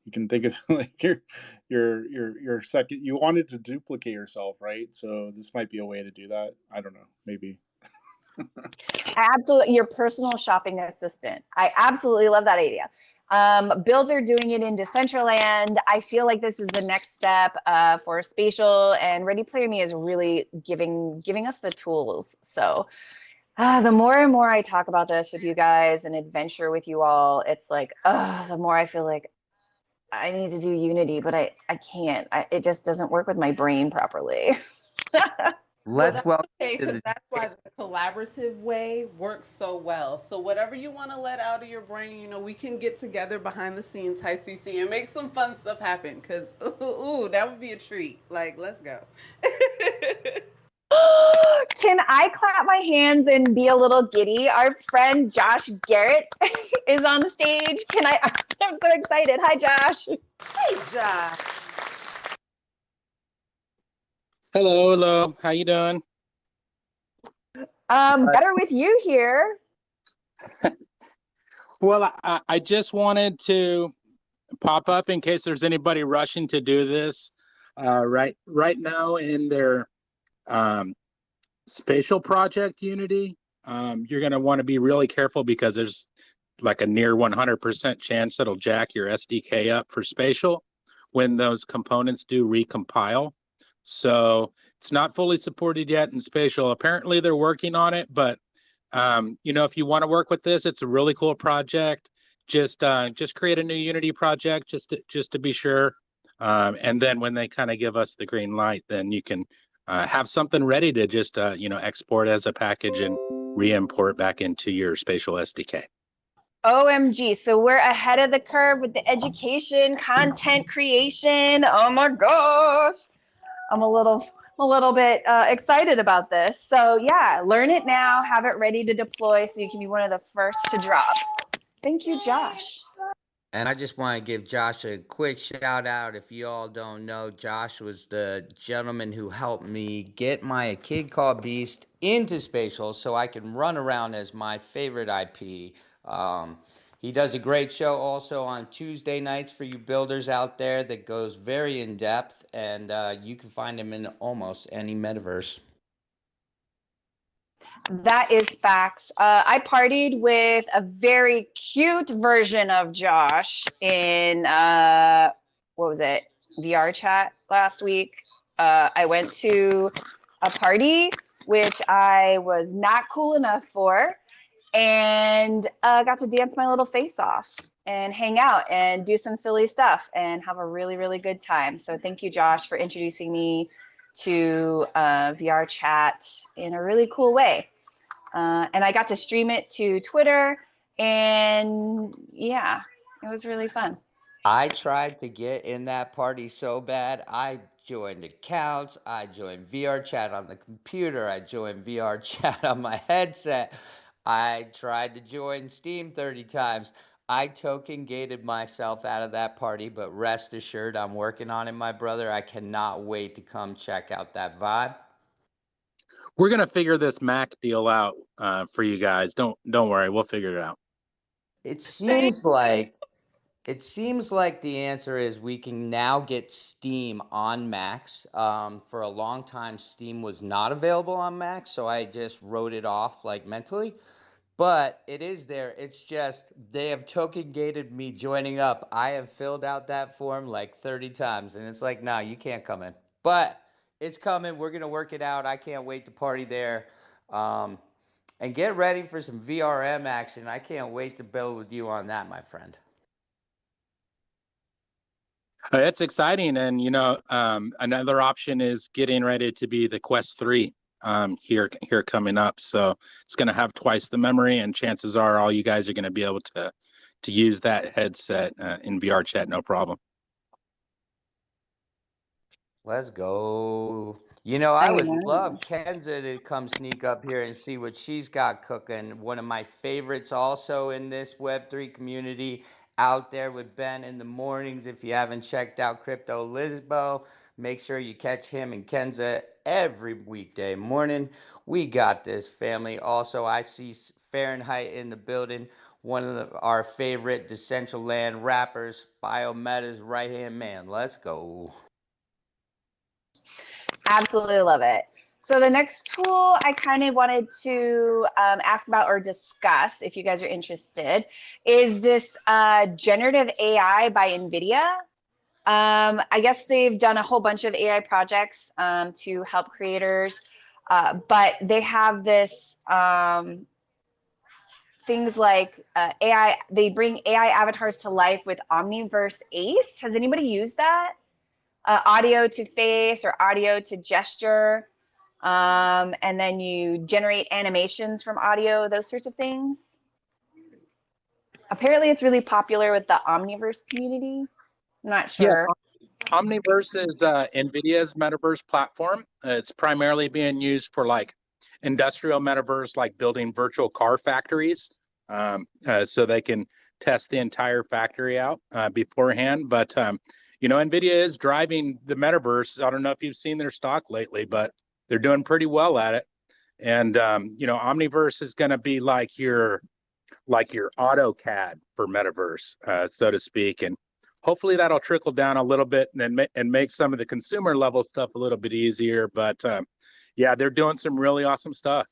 you can think of like your second. You wanted to duplicate yourself, right? So this might be a way to do that. I don't know, maybe. Absolutely, your personal shopping assistant. I absolutely love that idea. Builder doing it in Decentraland. I feel like this is the next step for spatial, and Ready Player Me is really giving us the tools. So the more and more I talk about this with you guys and adventure with you all, it's like, the more I feel like I need to do Unity, but I can't. It just doesn't work with my brain properly. Let's welcome Okay, to because the that's why the collaborative way works so well. So whatever you want to let out of your brain, you know, we can get together behind the scenes, type CC, and make some fun stuff happen. Because ooh, that would be a treat. Like, let's go. Can I clap my hands and be a little giddy? Our friend Josh Garrett is on the stage. Can I? I'm so excited. Hi, Josh. Hey, Josh. Hello. How you doing? Better with you here. Well, I just wanted to pop up in case there's anybody rushing to do this. Right now in their spatial project Unity, you're going to want to be really careful because there's like a near 100% chance that'll jack your SDK up for spatial when those components do recompile. So it's not fully supported yet in spatial. Apparently they're working on it, but you know, if you want to work with this, it's a really cool project. Just create a new Unity project just to be sure. And then when they kind of give us the green light, then you can have something ready to just you know, export as a package and re-import back into your spatial SDK. OMG, so we're ahead of the curve with the education, content creation. Oh my gosh. I'm a little bit excited about this. So yeah, learn it now, have it ready to deploy so you can be one of the first to drop. Thank you, Josh. And I just want to give Josh a quick shout out. If you all don't know, Josh was the gentleman who helped me get my A Kid Called Beast into spatial so I can run around as my favorite IP. He does a great show also on Tuesday nights for you builders out there that goes very in depth, and you can find him in almost any metaverse. That is facts. I partied with a very cute version of Josh in, what was it, VR chat last week. I went to a party, which I was not cool enough for, and got to dance my little face off and hang out and do some silly stuff and have a really, really good time. So thank you, Josh, for introducing me to VR chat in a really cool way. And I got to stream it to Twitter, and yeah, it was really fun. I tried to get in that party so bad. I joined accounts. I joined VR chat on the computer. I joined VR chat on my headset. I tried to join Steam 30 times. I token gated myself out of that party, but rest assured I'm working on it, my brother. I cannot wait to come check out that vibe. We're gonna figure this Mac deal out for you guys. Don't worry, we'll figure it out. It seems like the answer is we can now get Steam on Macs. For a long time, Steam was not available on Macs, so I just wrote it off like mentally. But it is there. It's just they have token gated me joining up. I have filled out that form like 30 times, and it's like, no, you can't come in. But it's coming. We're gonna work it out. I can't wait to party there. And get ready for some VRM action. I can't wait to build with you on that, my friend. It's exciting, and another option is getting ready to be the Quest 3 here coming up. So it's going to have twice the memory, and chances are all you guys are going to be able to use that headset in VR chat, no problem. Let's go. I would love Kenza to come sneak up here and see what she's got cooking. One of my favorites also in this Web3 community, out there with Ben in the mornings. If you haven't checked out Crypto Lisbo, make sure you catch him and Kenza every weekday morning. We got this, family. Also, I see Fahrenheit in the building, one of our favorite Decentraland rappers, Biometa's right-hand man. Let's go. Absolutely love it. So the next tool I kind of wanted to ask about or discuss, if you guys are interested, is this generative AI by NVIDIA. I guess they've done a whole bunch of AI projects to help creators, but they have this things like AI, they bring AI avatars to life with Omniverse Ace. Has anybody used that? Audio to face or audio to gesture, and then you generate animations from audio, those sorts of things. Apparently it's really popular with the Omniverse community. I'm not sure. Yeah, Omniverse is NVIDIA's metaverse platform. It's primarily being used for like industrial metaverse, like building virtual car factories, so they can test the entire factory out beforehand. But NVIDIA is driving the metaverse. I don't know if you've seen their stock lately, but they're doing pretty well at it. And Omniverse is going to be like your AutoCAD for metaverse, so to speak. And hopefully that'll trickle down a little bit and make some of the consumer level stuff a little bit easier. But yeah, they're doing some really awesome stuff.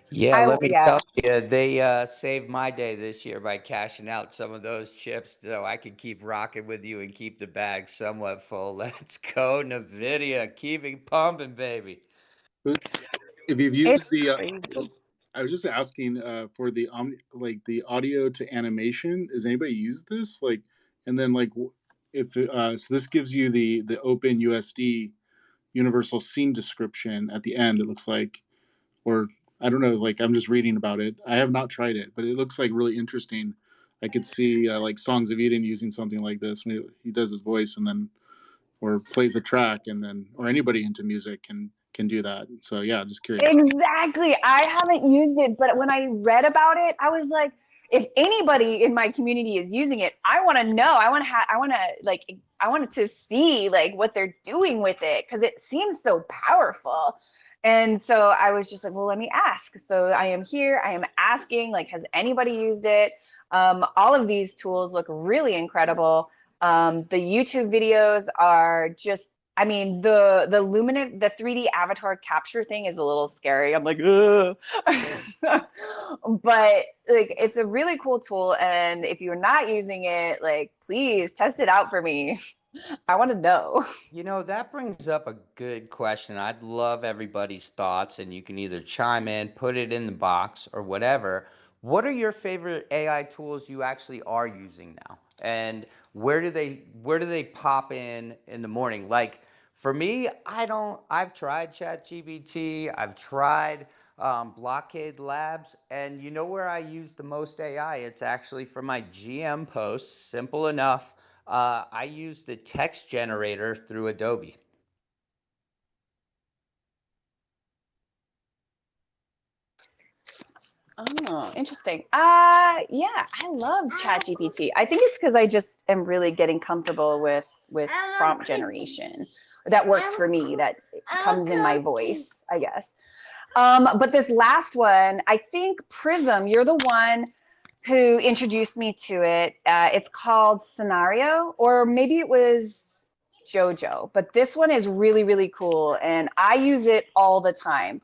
Yeah, let me tell you, they saved my day this year by cashing out some of those chips so I can keep rocking with you and keep the bag somewhat full. Let's go, NVIDIA. Keep it pumping, baby. If you've used I was just asking for the the audio to animation. Has anybody used this? And then if so this gives you the Open USD universal scene description at the end. It looks like, or I don't know, I'm just reading about it. I have not tried it, but it looks like really interesting. I could see Songs of Eden using something like this when he does his voice and then, or plays a track, and then, or anybody into music can do that. So yeah, just curious. Exactly. I haven't used it, but when I read about it, I was like, if anybody in my community is using it, I want to know. I wanted to see what they're doing with it, because it seems so powerful. And so I was just like, well, let me ask. So I am here. I am asking, has anybody used it? All of these tools look really incredible. The YouTube videos are just, the luminous, the 3D avatar capture thing is a little scary. I'm like, ugh. But it's a really cool tool. And if you're not using it, please test it out for me. I want to know. That brings up a good question. I'd love everybody's thoughts, and you can either chime in, put it in the box, or whatever. What are your favorite AI tools you actually are using now? And where do they pop in the morning? For me, I've tried ChatGPT, I've tried Blockade Labs, and you know where I use the most AI? It's actually for my GM posts. Simple enough. I use the text generator through Adobe. Oh, interesting. Yeah, I love ChatGPT. I think it's because I just am really getting comfortable with prompt generation. That works for me. That comes in my voice, I guess. But this last one, I think Prism, you're the one who introduced me to it. It's called Scenario, or maybe it was Jojo, but this one is really, really cool, and I use it all the time.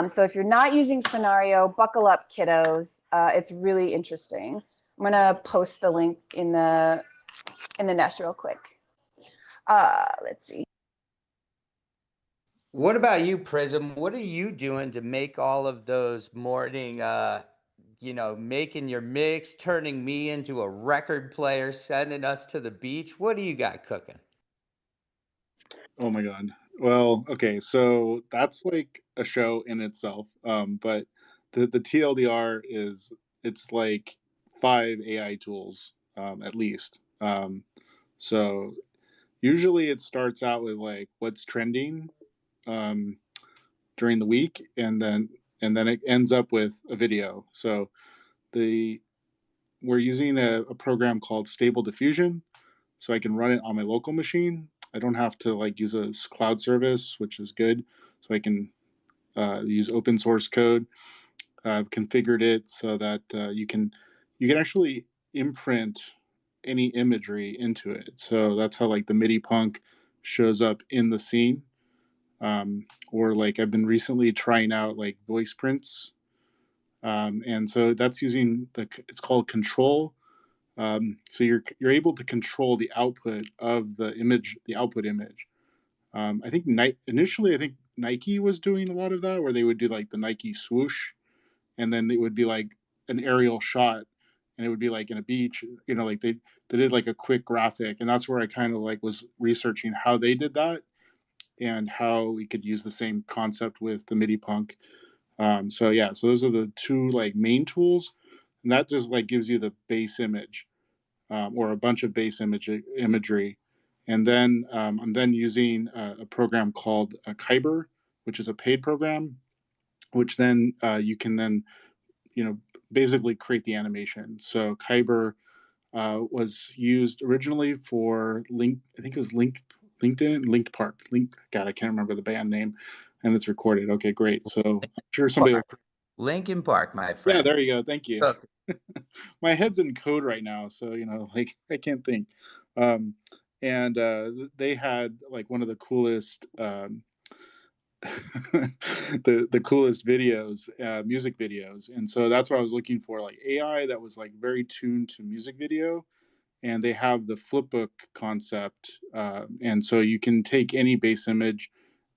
So if you're not using Scenario, buckle up, kiddos. It's really interesting. I'm gonna post the link in the nest real quick. Let's see. What about you, Prism? What are you doing to make all of those morning, making your mix, turning me into a record player, sending us to the beach? What do you got cooking? Oh my god. Well, okay, so that's like a show in itself. But the TLDR is it's like 5 AI tools, at least. So usually it starts out with like what's trending um, during the week, and then it ends up with a video. So the we're using a program called Stable Diffusion, so I can run it on my local machine. I don't have to like use a cloud service, which is good. So I can use open source code. I've configured it so that you can actually imprint any imagery into it. So that's how like the MIDI punk shows up in the scene. Or like I've been recently trying out like voice prints, and so that's using it's called Control. So you're able to control the output of the image, the output image. I think initially I think Nike was doing a lot of that, where they would do like the Nike swoosh, and then it would be like an aerial shot, and it would be like in a beach, like they did like a quick graphic, and that's where I kind of like was researching how they did that and how we could use the same concept with the MIDI punk. So yeah, so those are the two like main tools, and that just like gives you the base image, or a bunch of base imagery. And then I'm then using a program called Kyber, which is a paid program, which then you can then basically create the animation. So Kyber was used originally for I think it was Linked Park. God, I can't remember the band name, and it's recorded. Okay, great. So I'm sure somebody. Linkin Park, my friend. Yeah, there you go. Thank you. My head's in code right now, so like I can't think. And they had like one of the coolest, the coolest videos, music videos, and so that's what I was looking for, like AI that was like very tuned to music video. And they have the flipbook concept, and so you can take any base image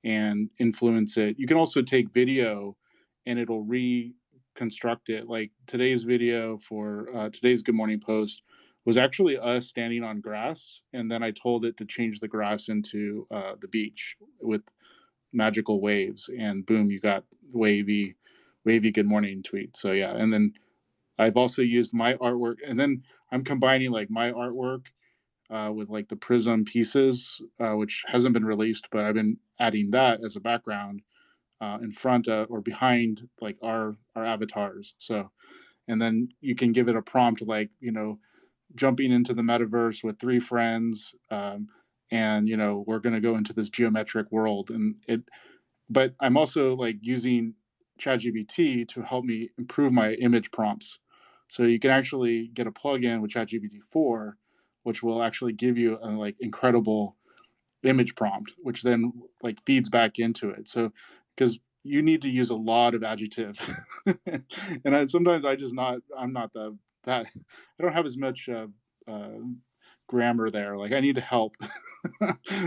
and influence it. You can also take video, and it'll reconstruct it. Like today's video for today's Good Morning Post was actually us standing on grass, and then I told it to change the grass into the beach with magical waves, and boom, you got wavy Good Morning tweet. So yeah, and then I've also used my artwork, and then I'm combining like my artwork with like the Prism pieces, which hasn't been released, but I've been adding that as a background in front or behind like our avatars. So, and then you can give it a prompt like jumping into the metaverse with 3 friends, and we're going to go into this geometric world, but I'm also like using ChatGPT to help me improve my image prompts. So you can actually get a plugin with ChatGPT 4, which will actually give you a like incredible image prompt, which then like feeds back into it. So because you need to use a lot of adjectives, and sometimes I'm not that I don't have as much grammar there. Like I need to help.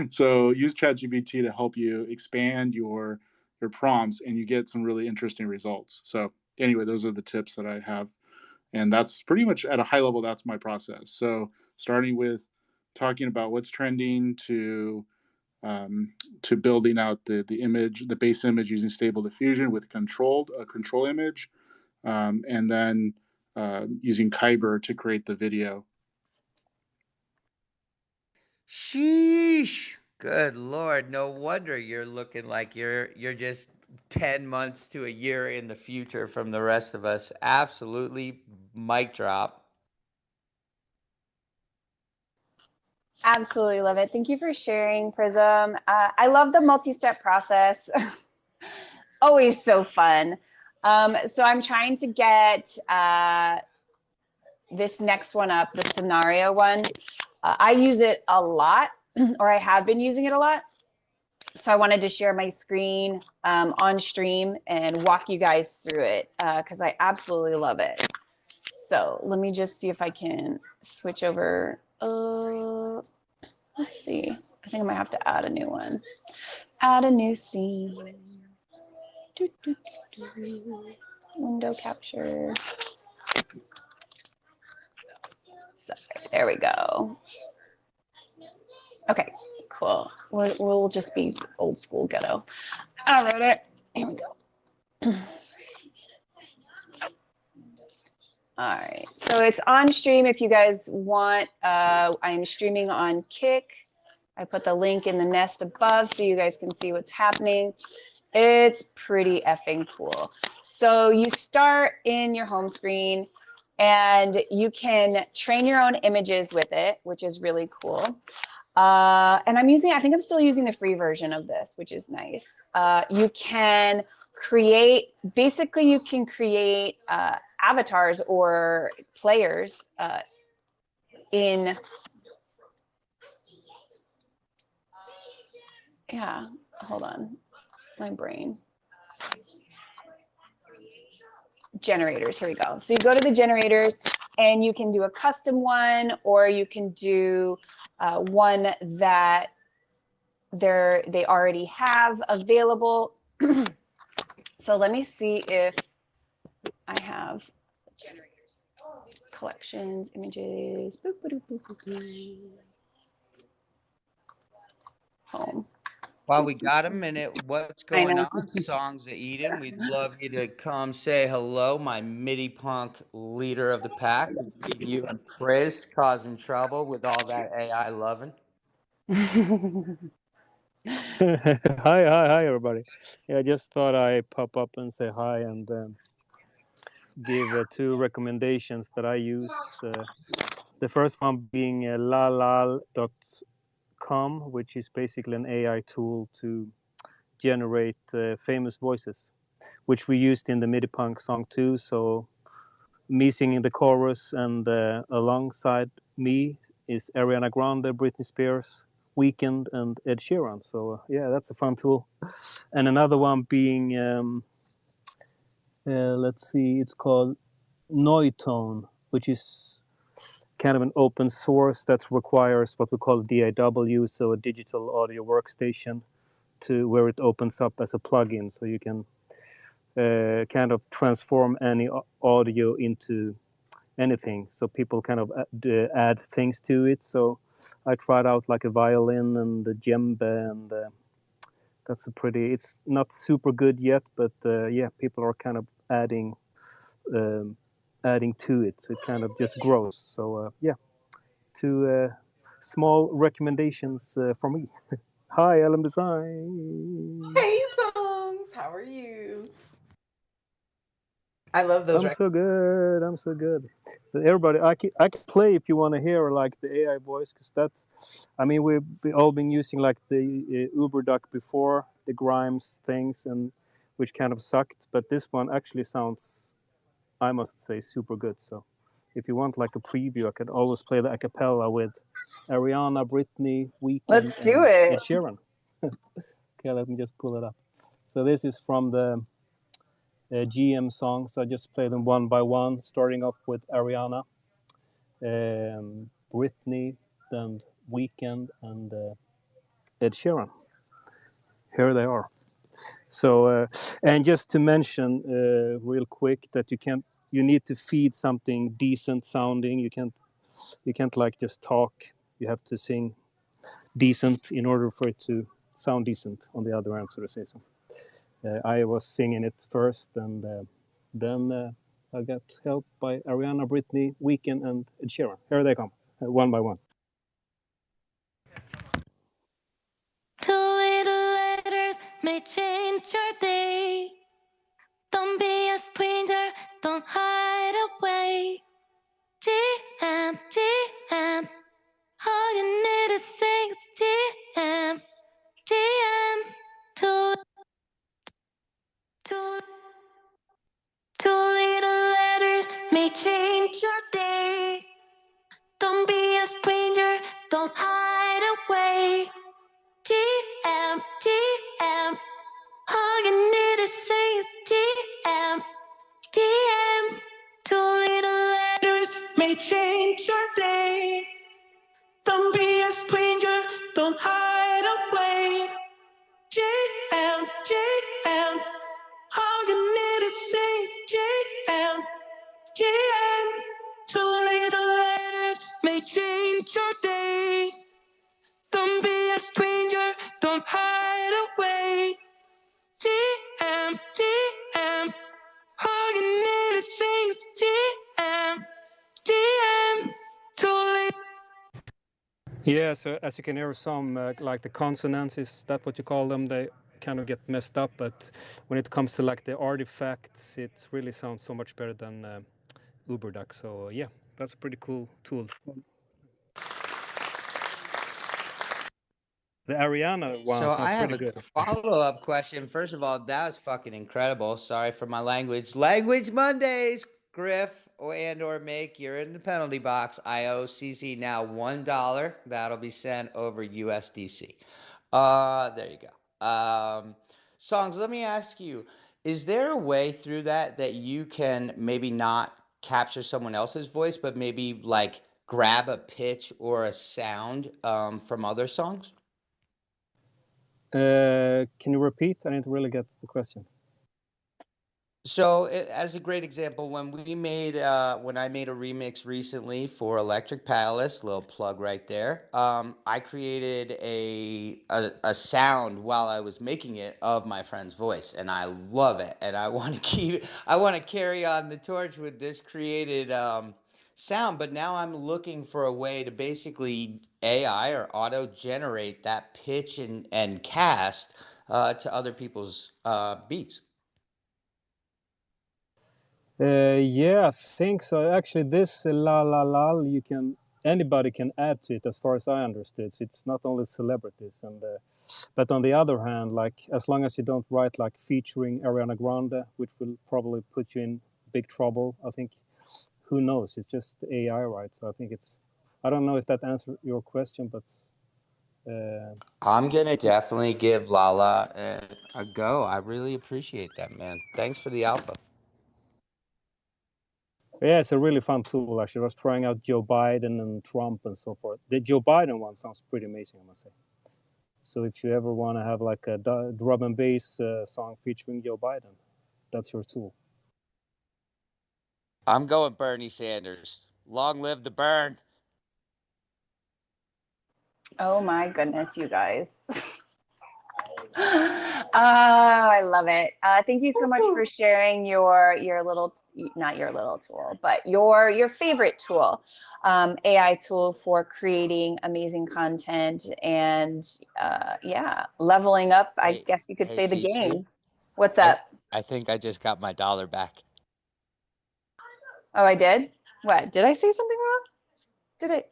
So use ChatGPT to help you expand your prompts, and you get some really interesting results. So anyway, those are the tips that I have, and that's pretty much at a high level. That's my process. So starting with talking about what's trending to building out the image, the base image using Stable Diffusion with control image, and then using Kyber to create the video. Sheesh. Good Lord. No wonder you're looking like you're just 10 months to a year in the future from the rest of us. Absolutely mic drop. Absolutely love it. Thank you for sharing, Prism. I love the multi-step process. Always so fun. So I'm trying to get this next one up, the scenario one. I use it a lot, or I have been using it a lot. So I wanted to share my screen on stream and walk you guys through it because I absolutely love it. So let me just see if I can switch over. Let's see. I think I might have to add a new one. Add a new scene. Do, do, do, do. Window capture. Sorry, there we go. Okay, cool. We'll just be old school ghetto. I wrote it. Here we go. All right, so it's on stream if you guys want. I'm streaming on Kick. I put the link in the nest above so you guys can see what's happening. It's pretty effing cool. So you start in your home screen and you can train your own images with it, which is really cool. And I think I'm still using the free version of this, which is nice. You can create, basically you can create avatars or players in, yeah, hold on, my brain. Generators, here we go. So you go to the generators and you can do a custom one, or you can do one that they already have available. So let me see if I have collections, images, boop, boop, boop, boop, boop. Home. While we got a minute, what's going on, Songs of Eden? We'd love you to come say hello, my MIDI punk leader of the pack. You and Chris causing trouble with all that AI loving. Hi, everybody. Yeah, I just thought I'd pop up and say hi and give 2 recommendations that I use. The first one being lalal.com, which is basically an AI tool to generate famous voices, which we used in the MIDI Punk song too. So me singing the chorus, and alongside me is Ariana Grande, Britney Spears, Weeknd, and Ed Sheeran. So yeah, that's a fun tool. And another one being, let's see, it's called Noitone, which is kind of an open source that requires what we call DAW, so a digital audio workstation, to where it opens up as a plugin, so you can kind of transform any audio into anything. So people kind of add things to it. So I tried out like a violin and a djembe, and that's a pretty, it's not super good yet, but yeah, people are kind of adding to it, so it kind of just grows. So yeah, 2 small recommendations from me. Hi, LM Design. Hey, Songs, how are you? I love those. I'm so good. But everybody, I can play if you want to hear like the AI voice, because that's, I mean, we've all been using like the UberDuck before, the Grimes things, and which kind of sucked, but this one actually sounds, I must say, super good. So if you want like a preview, I can always play the a cappella with Ariana, Britney, Weeknd, Let's do and it. Ed Sheeran. Okay, let me just pull it up. So this is from the GM songs. I just play them one by one, starting off with Ariana, Britney, then Weeknd, and Ed Sheeran. Here they are. So, and just to mention real quick that you need to feed something decent sounding. You can't like just talk. You have to sing decent in order for it to sound decent on the other end, so to say. So I was singing it first, and then I got help by Ariana, Britney, Weeknd, and Ed Sheeran. Here they come, one by one. 2 little letters may change your day. Don't be a stranger, don't hide away. GM, GM, all you need is sing GM, GM. 2 little letters may change your day. Don't be a stranger, don't hide away. GM, GM, all you need is say GM, GM. 2 little letters may change your day. Don't be a stranger, don't hide away. GM. may change your day. Don't be a stranger, don't hide away. TM, TM, all you need is things. TM, TM, too late. Yeah, so as you can hear, some like the consonants, is that what you call them? They kind of get messed up, but when it comes to like the artifacts, it really sounds so much better than UberDuck. So yeah, that's a pretty cool tool. The Ariana one So sounds I have pretty a good. follow-up question. First of all, that was fucking incredible. Sorry for my language. Language Mondays, Griff or Make, you're in the penalty box. I owe CC now $1. That'll be sent over USDC. There you go. Songs, let me ask you, is there a way through that you can maybe not capture someone else's voice, but maybe like grab a pitch or a sound from other songs? Can you repeat? I didn't really get the question. So, as a great example, when I made a remix recently for Electric Palace, little plug right there. I created a sound while I was making it of my friend's voice, and I love it. And I want to carry on the torch with this created sound. But now I'm looking for a way to basically AI or auto generate that pitch and cast to other people's beats. Yeah, I think so. Actually, this la la la, anybody can add to it, as far as I understood. So it's not only celebrities, but on the other hand, like as long as you don't write like featuring Ariana Grande, which will probably put you in big trouble. I think, who knows? It's just AI, right? So I think I don't know if that answers your question, but. I'm gonna definitely give Lala a go. I really appreciate that, man. Thanks for the alpha. Yeah, it's a really fun tool, actually. I was trying out Joe Biden and Trump and so forth. The Joe Biden one sounds pretty amazing, I must say. So if you ever want to have like a drum and bass song featuring Joe Biden, that's your tool. I'm going Bernie Sanders. Long live the burn. Oh my goodness, you guys. I love it. Thank you so much for sharing your little, not your little tool, but your favorite tool, AI tool for creating amazing content and yeah, leveling up, I guess you could say, the CC, game. What's up? I think I just got my $1 back. Oh, I did? What? Did I say something wrong? Did I?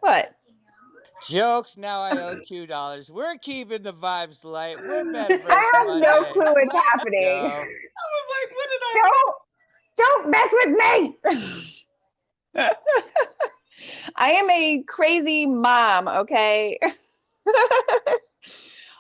What? Jokes, now I owe $2. We're keeping the vibes light. We're Metaverse I have Monday. no clue what's Let's happening. go. I was like, what did I do? Don't mess with me. I am a crazy mom, okay?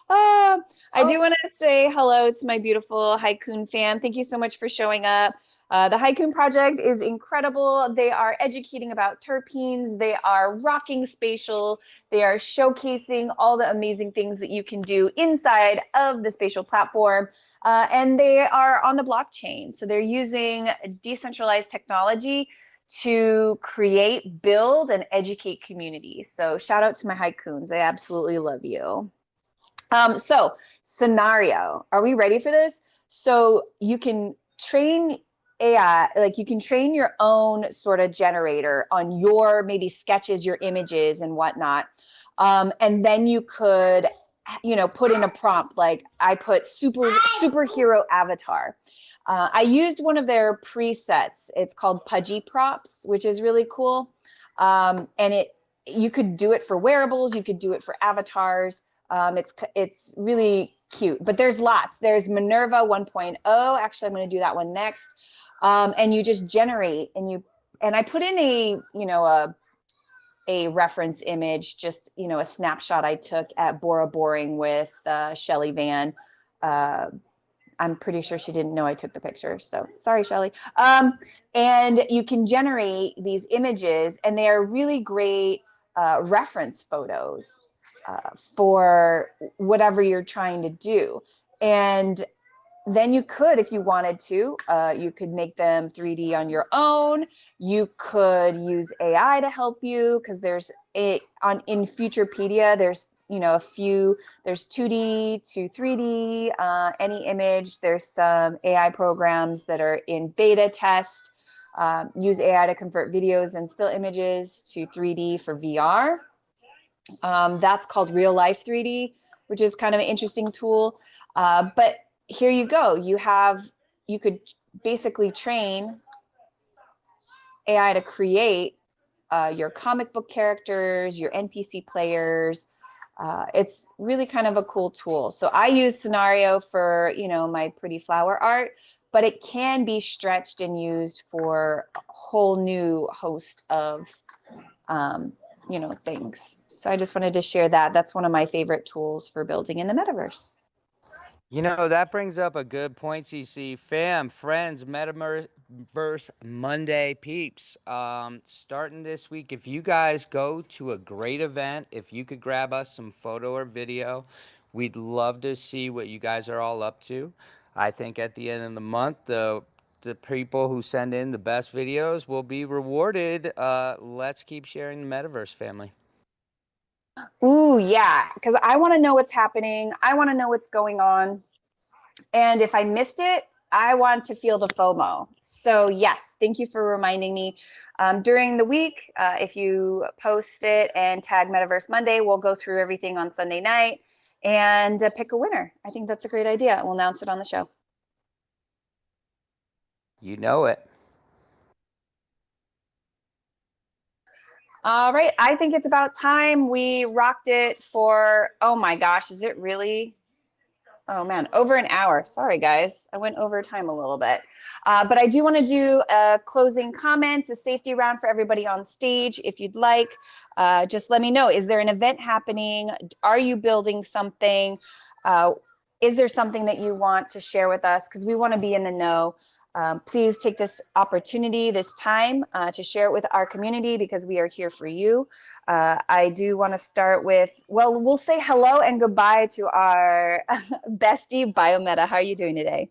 I do want to say hello to my beautiful Haikun fan. Thank you so much for showing up. The Haikun project is incredible. They are educating about terpenes. They are rocking spatial. They are showcasing all the amazing things that you can do inside of the spatial platform. And they are on the blockchain. So they're using decentralized technology to create, build, and educate communities. So shout out to my Haikuns. I absolutely love you. So scenario, are we ready for this? So you can train AI, like you can train your own sort of generator on your maybe sketches, your images and whatnot. And then you could, put in a prompt, like I put superhero avatar. I used one of their presets. It's called Pudgy Props, which is really cool. And you could do it for wearables. You could do it for avatars. It's really cute, but there's lots. There's Minerva 1.0. Actually, I'm going to do that one next. And you just generate, and I put in a reference image, just, a snapshot I took at Bora Boring with Shelly Van. I'm pretty sure she didn't know I took the picture, so sorry, Shelly. And you can generate these images, and they are really great reference photos for whatever you're trying to do. And then you could, if you wanted to, you could make them 3D on your own. You could use AI to help you, because there's in Futurepedia, there's there's 2D to 3D, any image. There's some AI programs that are in beta test. Use AI to convert videos and still images to 3D for VR. That's called Real Life 3D, which is kind of an interesting tool. But here you go. You could basically train AI to create your comic book characters, your NPC players. It's really kind of a cool tool. So I use Scenario for, my pretty flower art, but it can be stretched and used for a whole new host of, things. So I just wanted to share that. That's one of my favorite tools for building in the metaverse. That brings up a good point, CC. Fam, friends, Metaverse Monday peeps. Starting this week, if you guys go to a great event, if you could grab us some photo or video, we'd love to see what you guys are all up to. I think at the end of the month, the people who send in the best videos will be rewarded. Let's keep sharing the Metaverse, family. Ooh, yeah, because I want to know what's happening. I want to know what's going on. And if I missed it, I want to feel the FOMO. So yes, thank you for reminding me. During the week, if you post it and tag Metaverse Monday, we'll go through everything on Sunday night and pick a winner. I think that's a great idea. We'll announce it on the show. You know it. All right, I think it's about time. We rocked it for, oh my gosh, is it really? Oh man, over an hour. Sorry guys, I went over time a little bit. But I do want to do a closing comments, a safety round for everybody on stage. If you'd like, just let me know. Is there an event happening? Are you building something? Is there something that you want to share with us? Because we want to be in the know. Please take this opportunity, this time, to share it with our community, because we are here for you. I do want to start with, well, we'll say hello and goodbye to our bestie, Biometa. How are you doing today?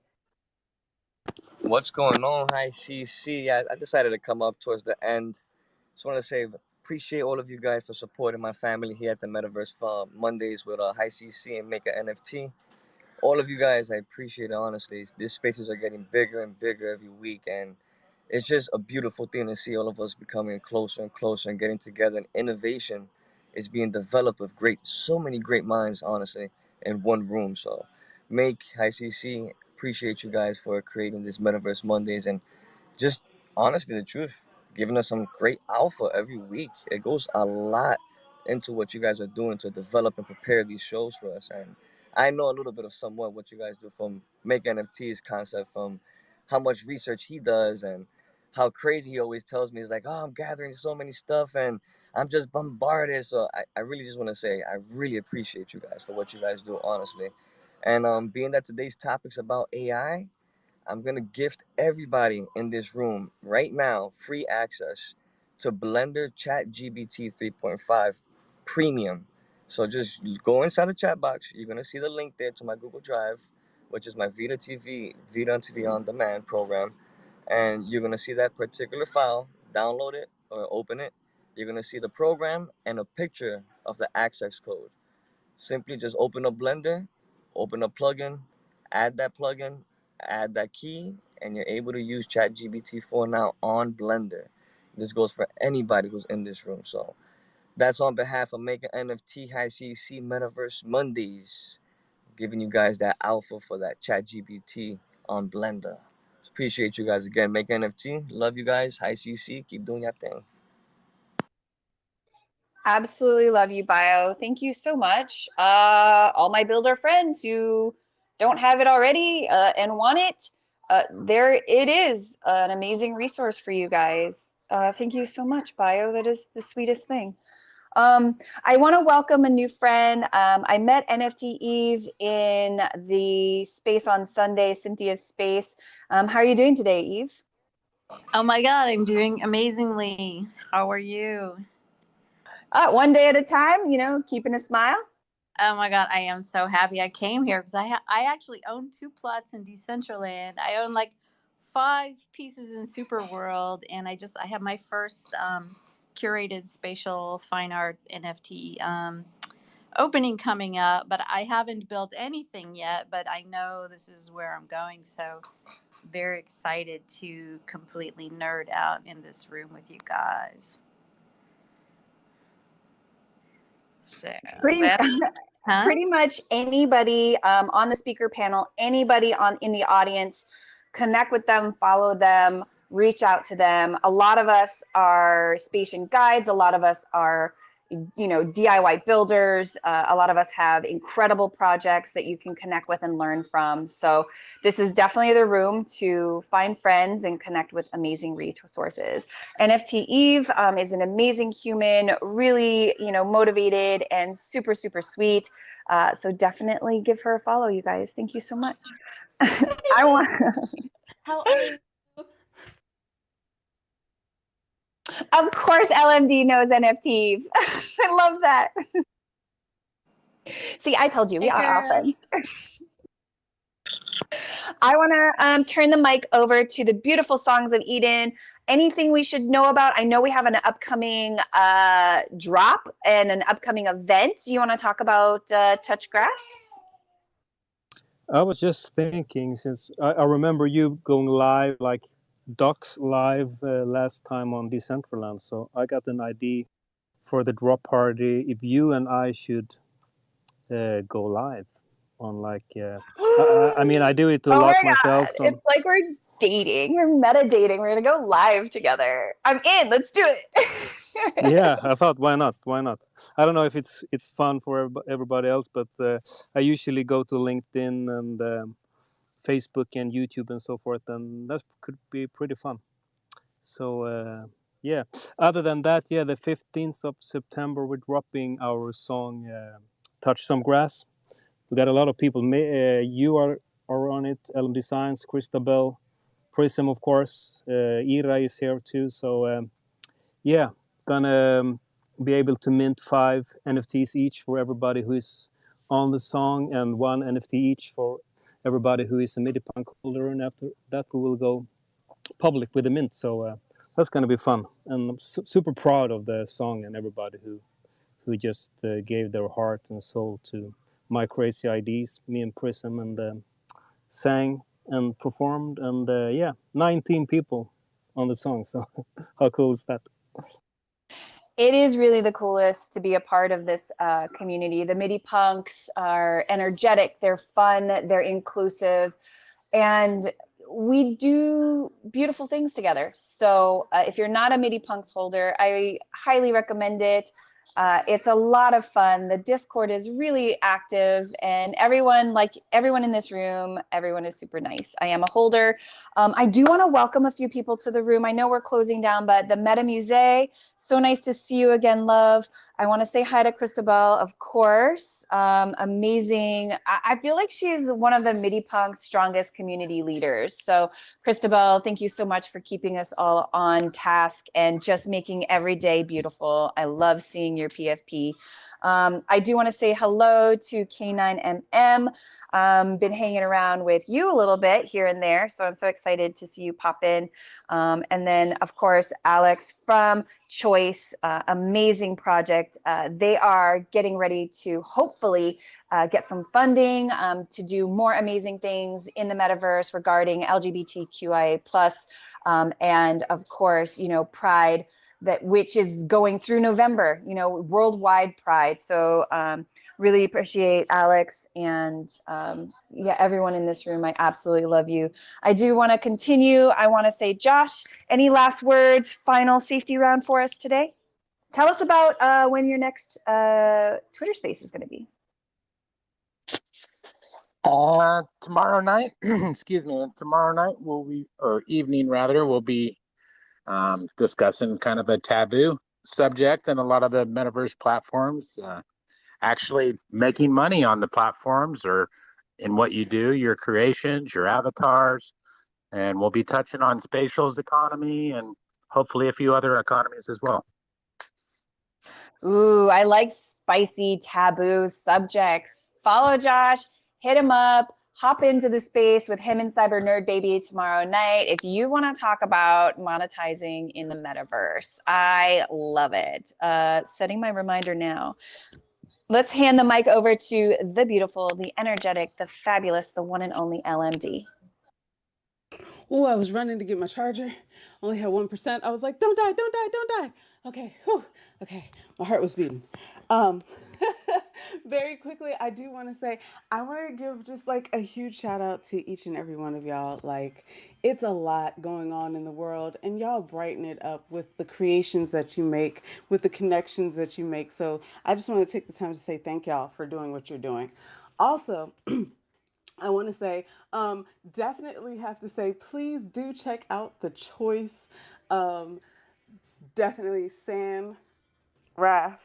What's going on? Hi, CC. I decided to come up towards the end. Just want to say, appreciate all of you guys for supporting my family here at the Metaverse Mondays with Hi CC and Make an NFT. All of you guys, I appreciate it, honestly. These spaces are getting bigger and bigger every week, and it's just a beautiful thing to see all of us becoming closer and closer and getting together. And innovation is being developed with so many great minds, honestly, in one room. So, Hi CC, appreciate you guys for creating this Metaverse Mondays, and just honestly, the truth, giving us some great alpha every week. It goes a lot into what you guys are doing to develop and prepare these shows for us. And I know a little bit of somewhat what you guys do, from Make NFTs concept, from how much research he does, and how crazy he always tells me. He's like, oh, I'm gathering so many stuff and I'm just bombarded. So I really just want to say I really appreciate you guys for what you guys do, honestly. And being that today's topic's about AI, I'm going to gift everybody in this room right now free access to Blender ChatGPT 3.5 Premium. So just go inside the chat box. You're going to see the link there to my Google Drive, which is my Vita TV on demand program. And you're going to see that particular file, download it or open it. You're going to see the program and a picture of the access code. Simply just open up Blender, open up plugin, add that plugin, add that key, and you're able to use ChatGPT 4 now on Blender. This goes for anybody who's in this room. So that's on behalf of Make an NFT Hi CC Metaverse Mondays, giving you guys that alpha for that ChatGPT on Blender. Appreciate you guys again. Make NFT. Love you guys. Hi CC. Keep doing your thing. Absolutely love you, Bio. Thank you so much. All my builder friends who don't have it already and want it, there it is, an amazing resource for you guys. Thank you so much, Bio. That is the sweetest thing. I want to welcome a new friend. I met NFT Eve in the space on Sunday, Cynthia's space. How are you doing today, Eve? Oh my God, I'm doing amazingly. How are you? One day at a time, keeping a smile. Oh my God, I am so happy I came here because I actually own 2 plots in Decentraland. I own like 5 pieces in Superworld, and I have my first curated spatial fine art NFT opening coming up, but I haven't built anything yet, but I know this is where I'm going, so very excited to completely nerd out in this room with you guys. So Pretty, Huh? pretty much anybody on the speaker panel, anybody in the audience, connect with them, follow them, reach out to them. A lot of us are Spatian guides. A lot of us are, DIY builders. A lot of us have incredible projects that you can connect with and learn from. So this is definitely the room to find friends and connect with amazing resources. NFT Eve is an amazing human, really, motivated and super, super sweet. So definitely give her a follow, you guys. Thank you so much. I want. How are you? Of course, LMD knows NFTs. I love that. See, I told you, we are all friends. I want to turn the mic over to the beautiful Songs of Eden. Anything we should know about? I know we have an upcoming drop and an upcoming event. Do you want to talk about Touch Grass? I was just thinking, since I remember you going live, like Docs live last time on Decentraland, so I got an idea for the drop party if you and I should go live on like, I mean, I do it a lot myself. So. It's like we're dating, we're meta-dating, we're going to go live together. I'm in, let's do it. Yeah, I thought, why not? I don't know if it's fun for everybody else, but I usually go to LinkedIn and Facebook and YouTube and so forth, and that could be pretty fun. So yeah, other than that, yeah, the 15th of September we're dropping our song Touch Some Grass. We got a lot of people. You are on it, LM Designs, Christabel, Prism, of course. Ira is here too. So yeah, gonna be able to mint 5 NFTs each for everybody who is on the song, and 1 NFT each for everybody who is a MIDI punk holder. And after that, we will go public with the mint. So that's gonna be fun. And I'm super proud of the song and everybody who just gave their heart and soul to my crazy ideas, me and Prism, and sang and performed, and yeah, 19 people on the song. So how cool is that? It is really the coolest to be a part of this community. The MIDI punks are energetic, they're fun, they're inclusive, and we do beautiful things together. So if you're not a MIDI punks holder, I highly recommend it. It's a lot of fun. The Discord is really active, and everyone in this room, everyone is super nice. I am a holder. I do want to welcome a few people to the room. I know we're closing down, but the Meta Musée, so nice to see you again, love. I want to say hi to Christabel, of course. Amazing. I feel like she's one of the MIDI Punk's strongest community leaders. So Christabel, thank you so much for keeping us all on task and just making every day beautiful. I love seeing your PFP. I do want to say hello to K9MM. Been hanging around with you a little bit here and there, so I'm so excited to see you pop in. And then, of course, Alex from Choice, amazing project. They are getting ready to hopefully get some funding to do more amazing things in the metaverse regarding LGBTQIA+, and of course, Pride, which is going through November, worldwide Pride. So really appreciate Alex and yeah, everyone in this room. I absolutely love you. I do want to continue. I want to say, Josh, any last words, final safety round for us today? Tell us about when your next Twitter space is going to be. Tomorrow night, excuse me, tomorrow night or evening rather, we'll be discussing kind of a taboo subject and a lot of the metaverse platforms, actually making money on the platforms or in what you do, your creations, your avatars, and we'll be touching on spatial's economy and hopefully a few other economies as well. Ooh, I like spicy taboo subjects. Follow Josh, hit him up, hop into the space with him and Cyber Nerd Baby tomorrow night if you want to talk about monetizing in the metaverse. I love it. Setting my reminder now. Let's hand the mic over to the beautiful, the energetic, the fabulous, the one and only LMD. Oh, I was running to get my charger. Only had 1%. I was like, don't die, don't die, don't die. Okay, whew. Okay, my heart was beating. Very quickly, I do want to say, I want to give just like a huge shout out to each and every one of y'all. Like, it's a lot going on in the world, and y'all brighten it up with the creations that you make, with the connections that you make. So I just want to take the time to say thank y'all for doing what you're doing. Also, I want to say, definitely have to say, please do check out the choice. Definitely Sam Raff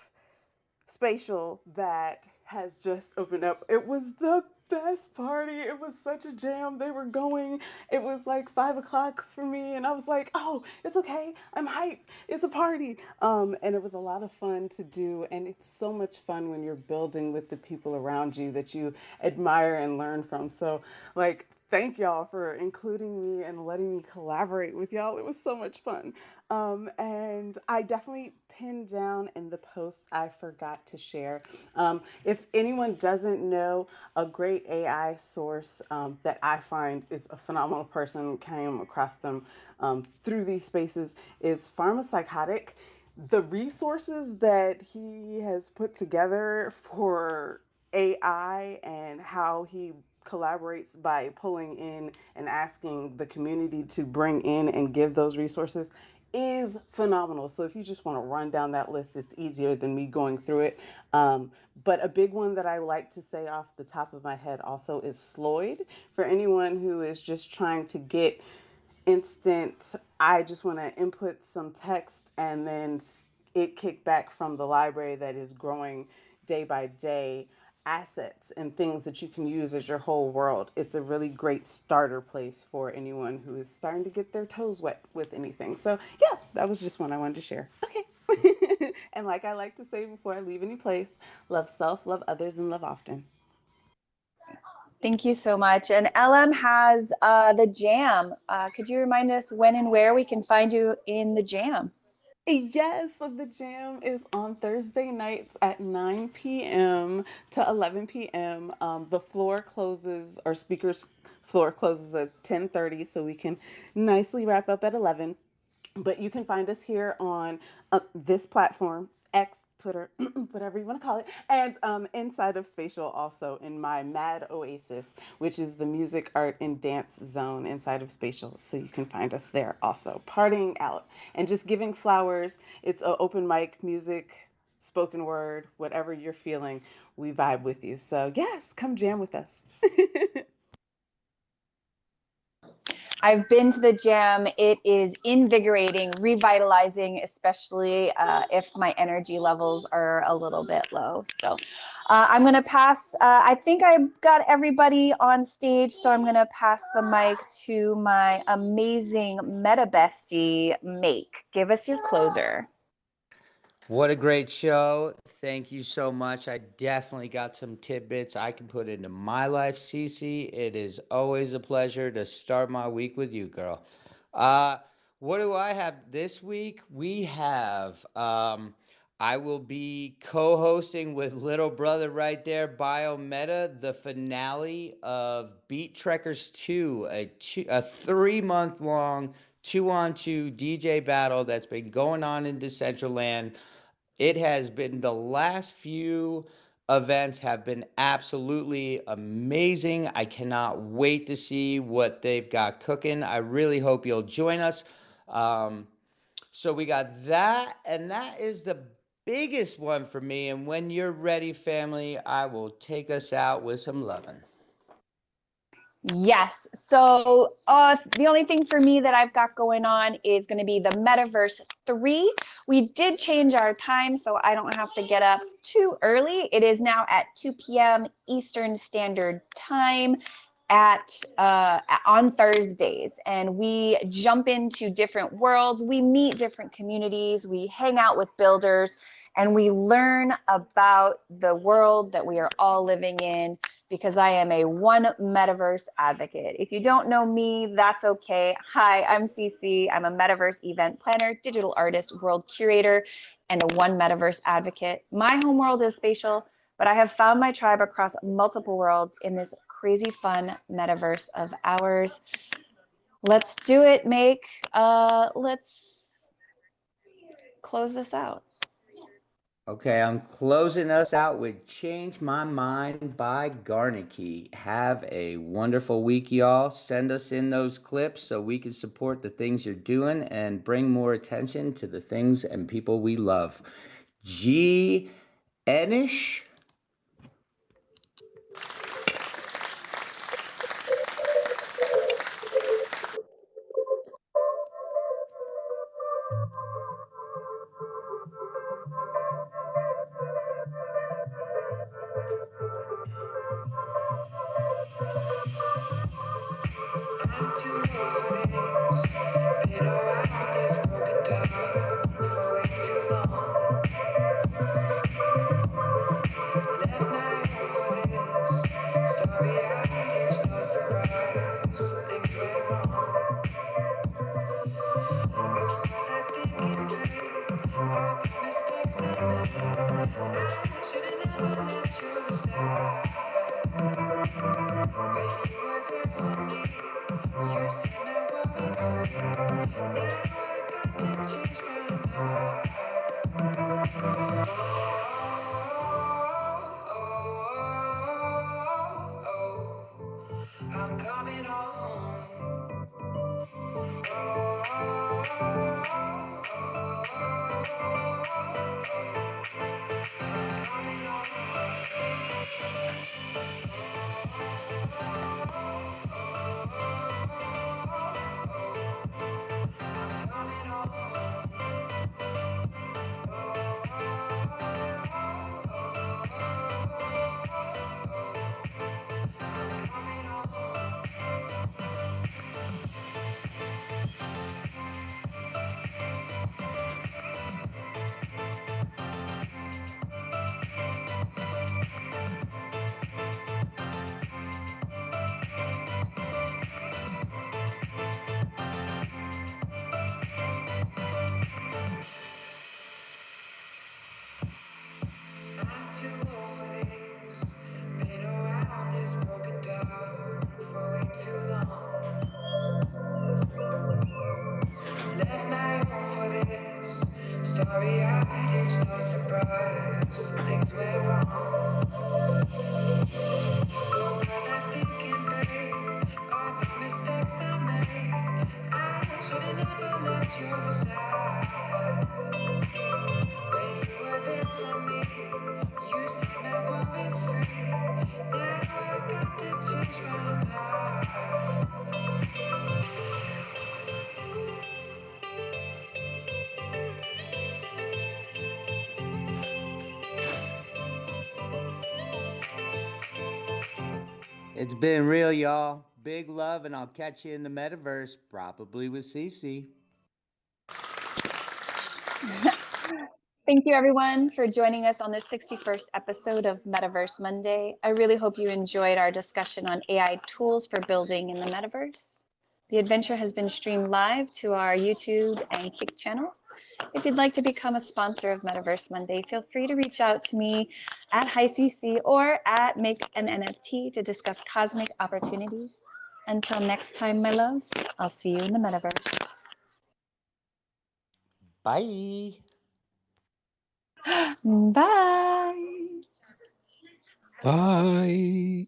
Spatial that has just opened up. It was the best party. It was such a jam. They were going. It was like 5 o'clock for me, and I was like, oh, it's okay. I'm hyped. It's a party. And it was a lot of fun to do. And it's so much fun when you're building with the people around you that you admire and learn from. So, like, thank y'all for including me and letting me collaborate with y'all. It was so much fun. And I definitely pinned down in the post I forgot to share. If anyone doesn't know, a great AI source that I find is a phenomenal person, came across them through these spaces, is Pharmapsychotic. The resources that he has put together for AI and how he collaborates by pulling in and asking the community to bring in and give those resources is phenomenal. So if you just want to run down that list, it's easier than me going through it. But a big one that I like to say off the top of my head also is Sloyd. For anyone who is just trying to get instant, I just want to input some text and then it kick back from the library that is growing day by day, assets and things that you can use as your whole world. It's a really great starter place for anyone who is starting to get their toes wet with anything. So yeah, that was just one I wanted to share. Okay. And like I like to say before I leave any place, love self, love others, and love often. Thank you so much. And LM has the jam. Could you remind us when and where we can find you in the jam? Yes, so the jam is on Thursday nights at 9 p.m. to 11 p.m. The floor closes, or speakers floor closes at 10:30, so we can nicely wrap up at 11. But you can find us here on this platform, X, Twitter, whatever you want to call it, and inside of Spatial also in my Mad Oasis, which is the music, art, and dance zone inside of Spatial. So you can find us there also, partying out and just giving flowers. It's an open mic, music, spoken word, whatever you're feeling, we vibe with you. So yes, come jam with us. I've been to the jam. It is invigorating, revitalizing, especially if my energy levels are a little bit low. So I'm going to pass. I think I've got everybody on stage, so I'm going to pass the mic to my amazing meta bestie, Make. Give us your closer. What a great show. Thank you so much. I definitely got some tidbits I can put into my life, Cece. It is always a pleasure to start my week with you, girl. What do I have this week? We have, I will be co-hosting with little brother right there, Biometa, the finale of Beat Trekkers 2, a 3-month long 2-on-2 DJ battle that's been going on in Decentraland. It has been, the last few events have been absolutely amazing. I cannot wait to see what they've got cooking. I really hope you'll join us. So we got that, and that is the biggest one for me. And when you're ready, family, I will take us out with some loving. Yes. So the only thing for me that I've got going on is going to be the Metaverse 3. We did change our time, so I don't have to get up too early. It is now at 2 p.m. Eastern Standard Time on Thursdays, and we jump into different worlds. We meet different communities. We hang out with builders. and we learn about the world that we are all living in, because I am a one metaverse advocate. If you don't know me, that's okay. Hi, I'm Cece. I'm a metaverse event planner, digital artist, world curator, and a one metaverse advocate. My home world is spatial, but I have found my tribe across multiple worlds in this crazy fun metaverse of ours. Let's do it, Make. Let's close this out. Okay, I'm closing us out with Change My Mind by Garnicki. Have a wonderful week, y'all. Send us in those clips so we can support the things you're doing and bring more attention to the things and people we love. G. Enish. I'm too old for this. Been around this broken down for way too long. Left my home for this. Story out, it's no surprise. Things went wrong. What was I thinking, babe? All the mistakes I made. I should've never left your side. When you were there for me, you said my worries free. Now I got to change my mind. I'm coming home. I'm too old for this. Been around this broken down for way too long. Left my home for this. Story out, it's no surprise. Things went wrong. What was I thinking, babe? All the mistakes I made. I should've never left your side. When you were there for me, you set my worries free. Now I got to change my mind. It's been real, y'all. Big love, and I'll catch you in the metaverse, probably with Cece. Thank you, everyone, for joining us on this 61st episode of Metaverse Monday. I really hope you enjoyed our discussion on AI tools for building in the metaverse. The adventure has been streamed live to our YouTube and Kick channels. If you'd like to become a sponsor of Metaverse Monday, feel free to reach out to me at HiCC or at Make an NFT to discuss cosmic opportunities. Until next time, my loves, I'll see you in the metaverse. Bye. Bye. Bye.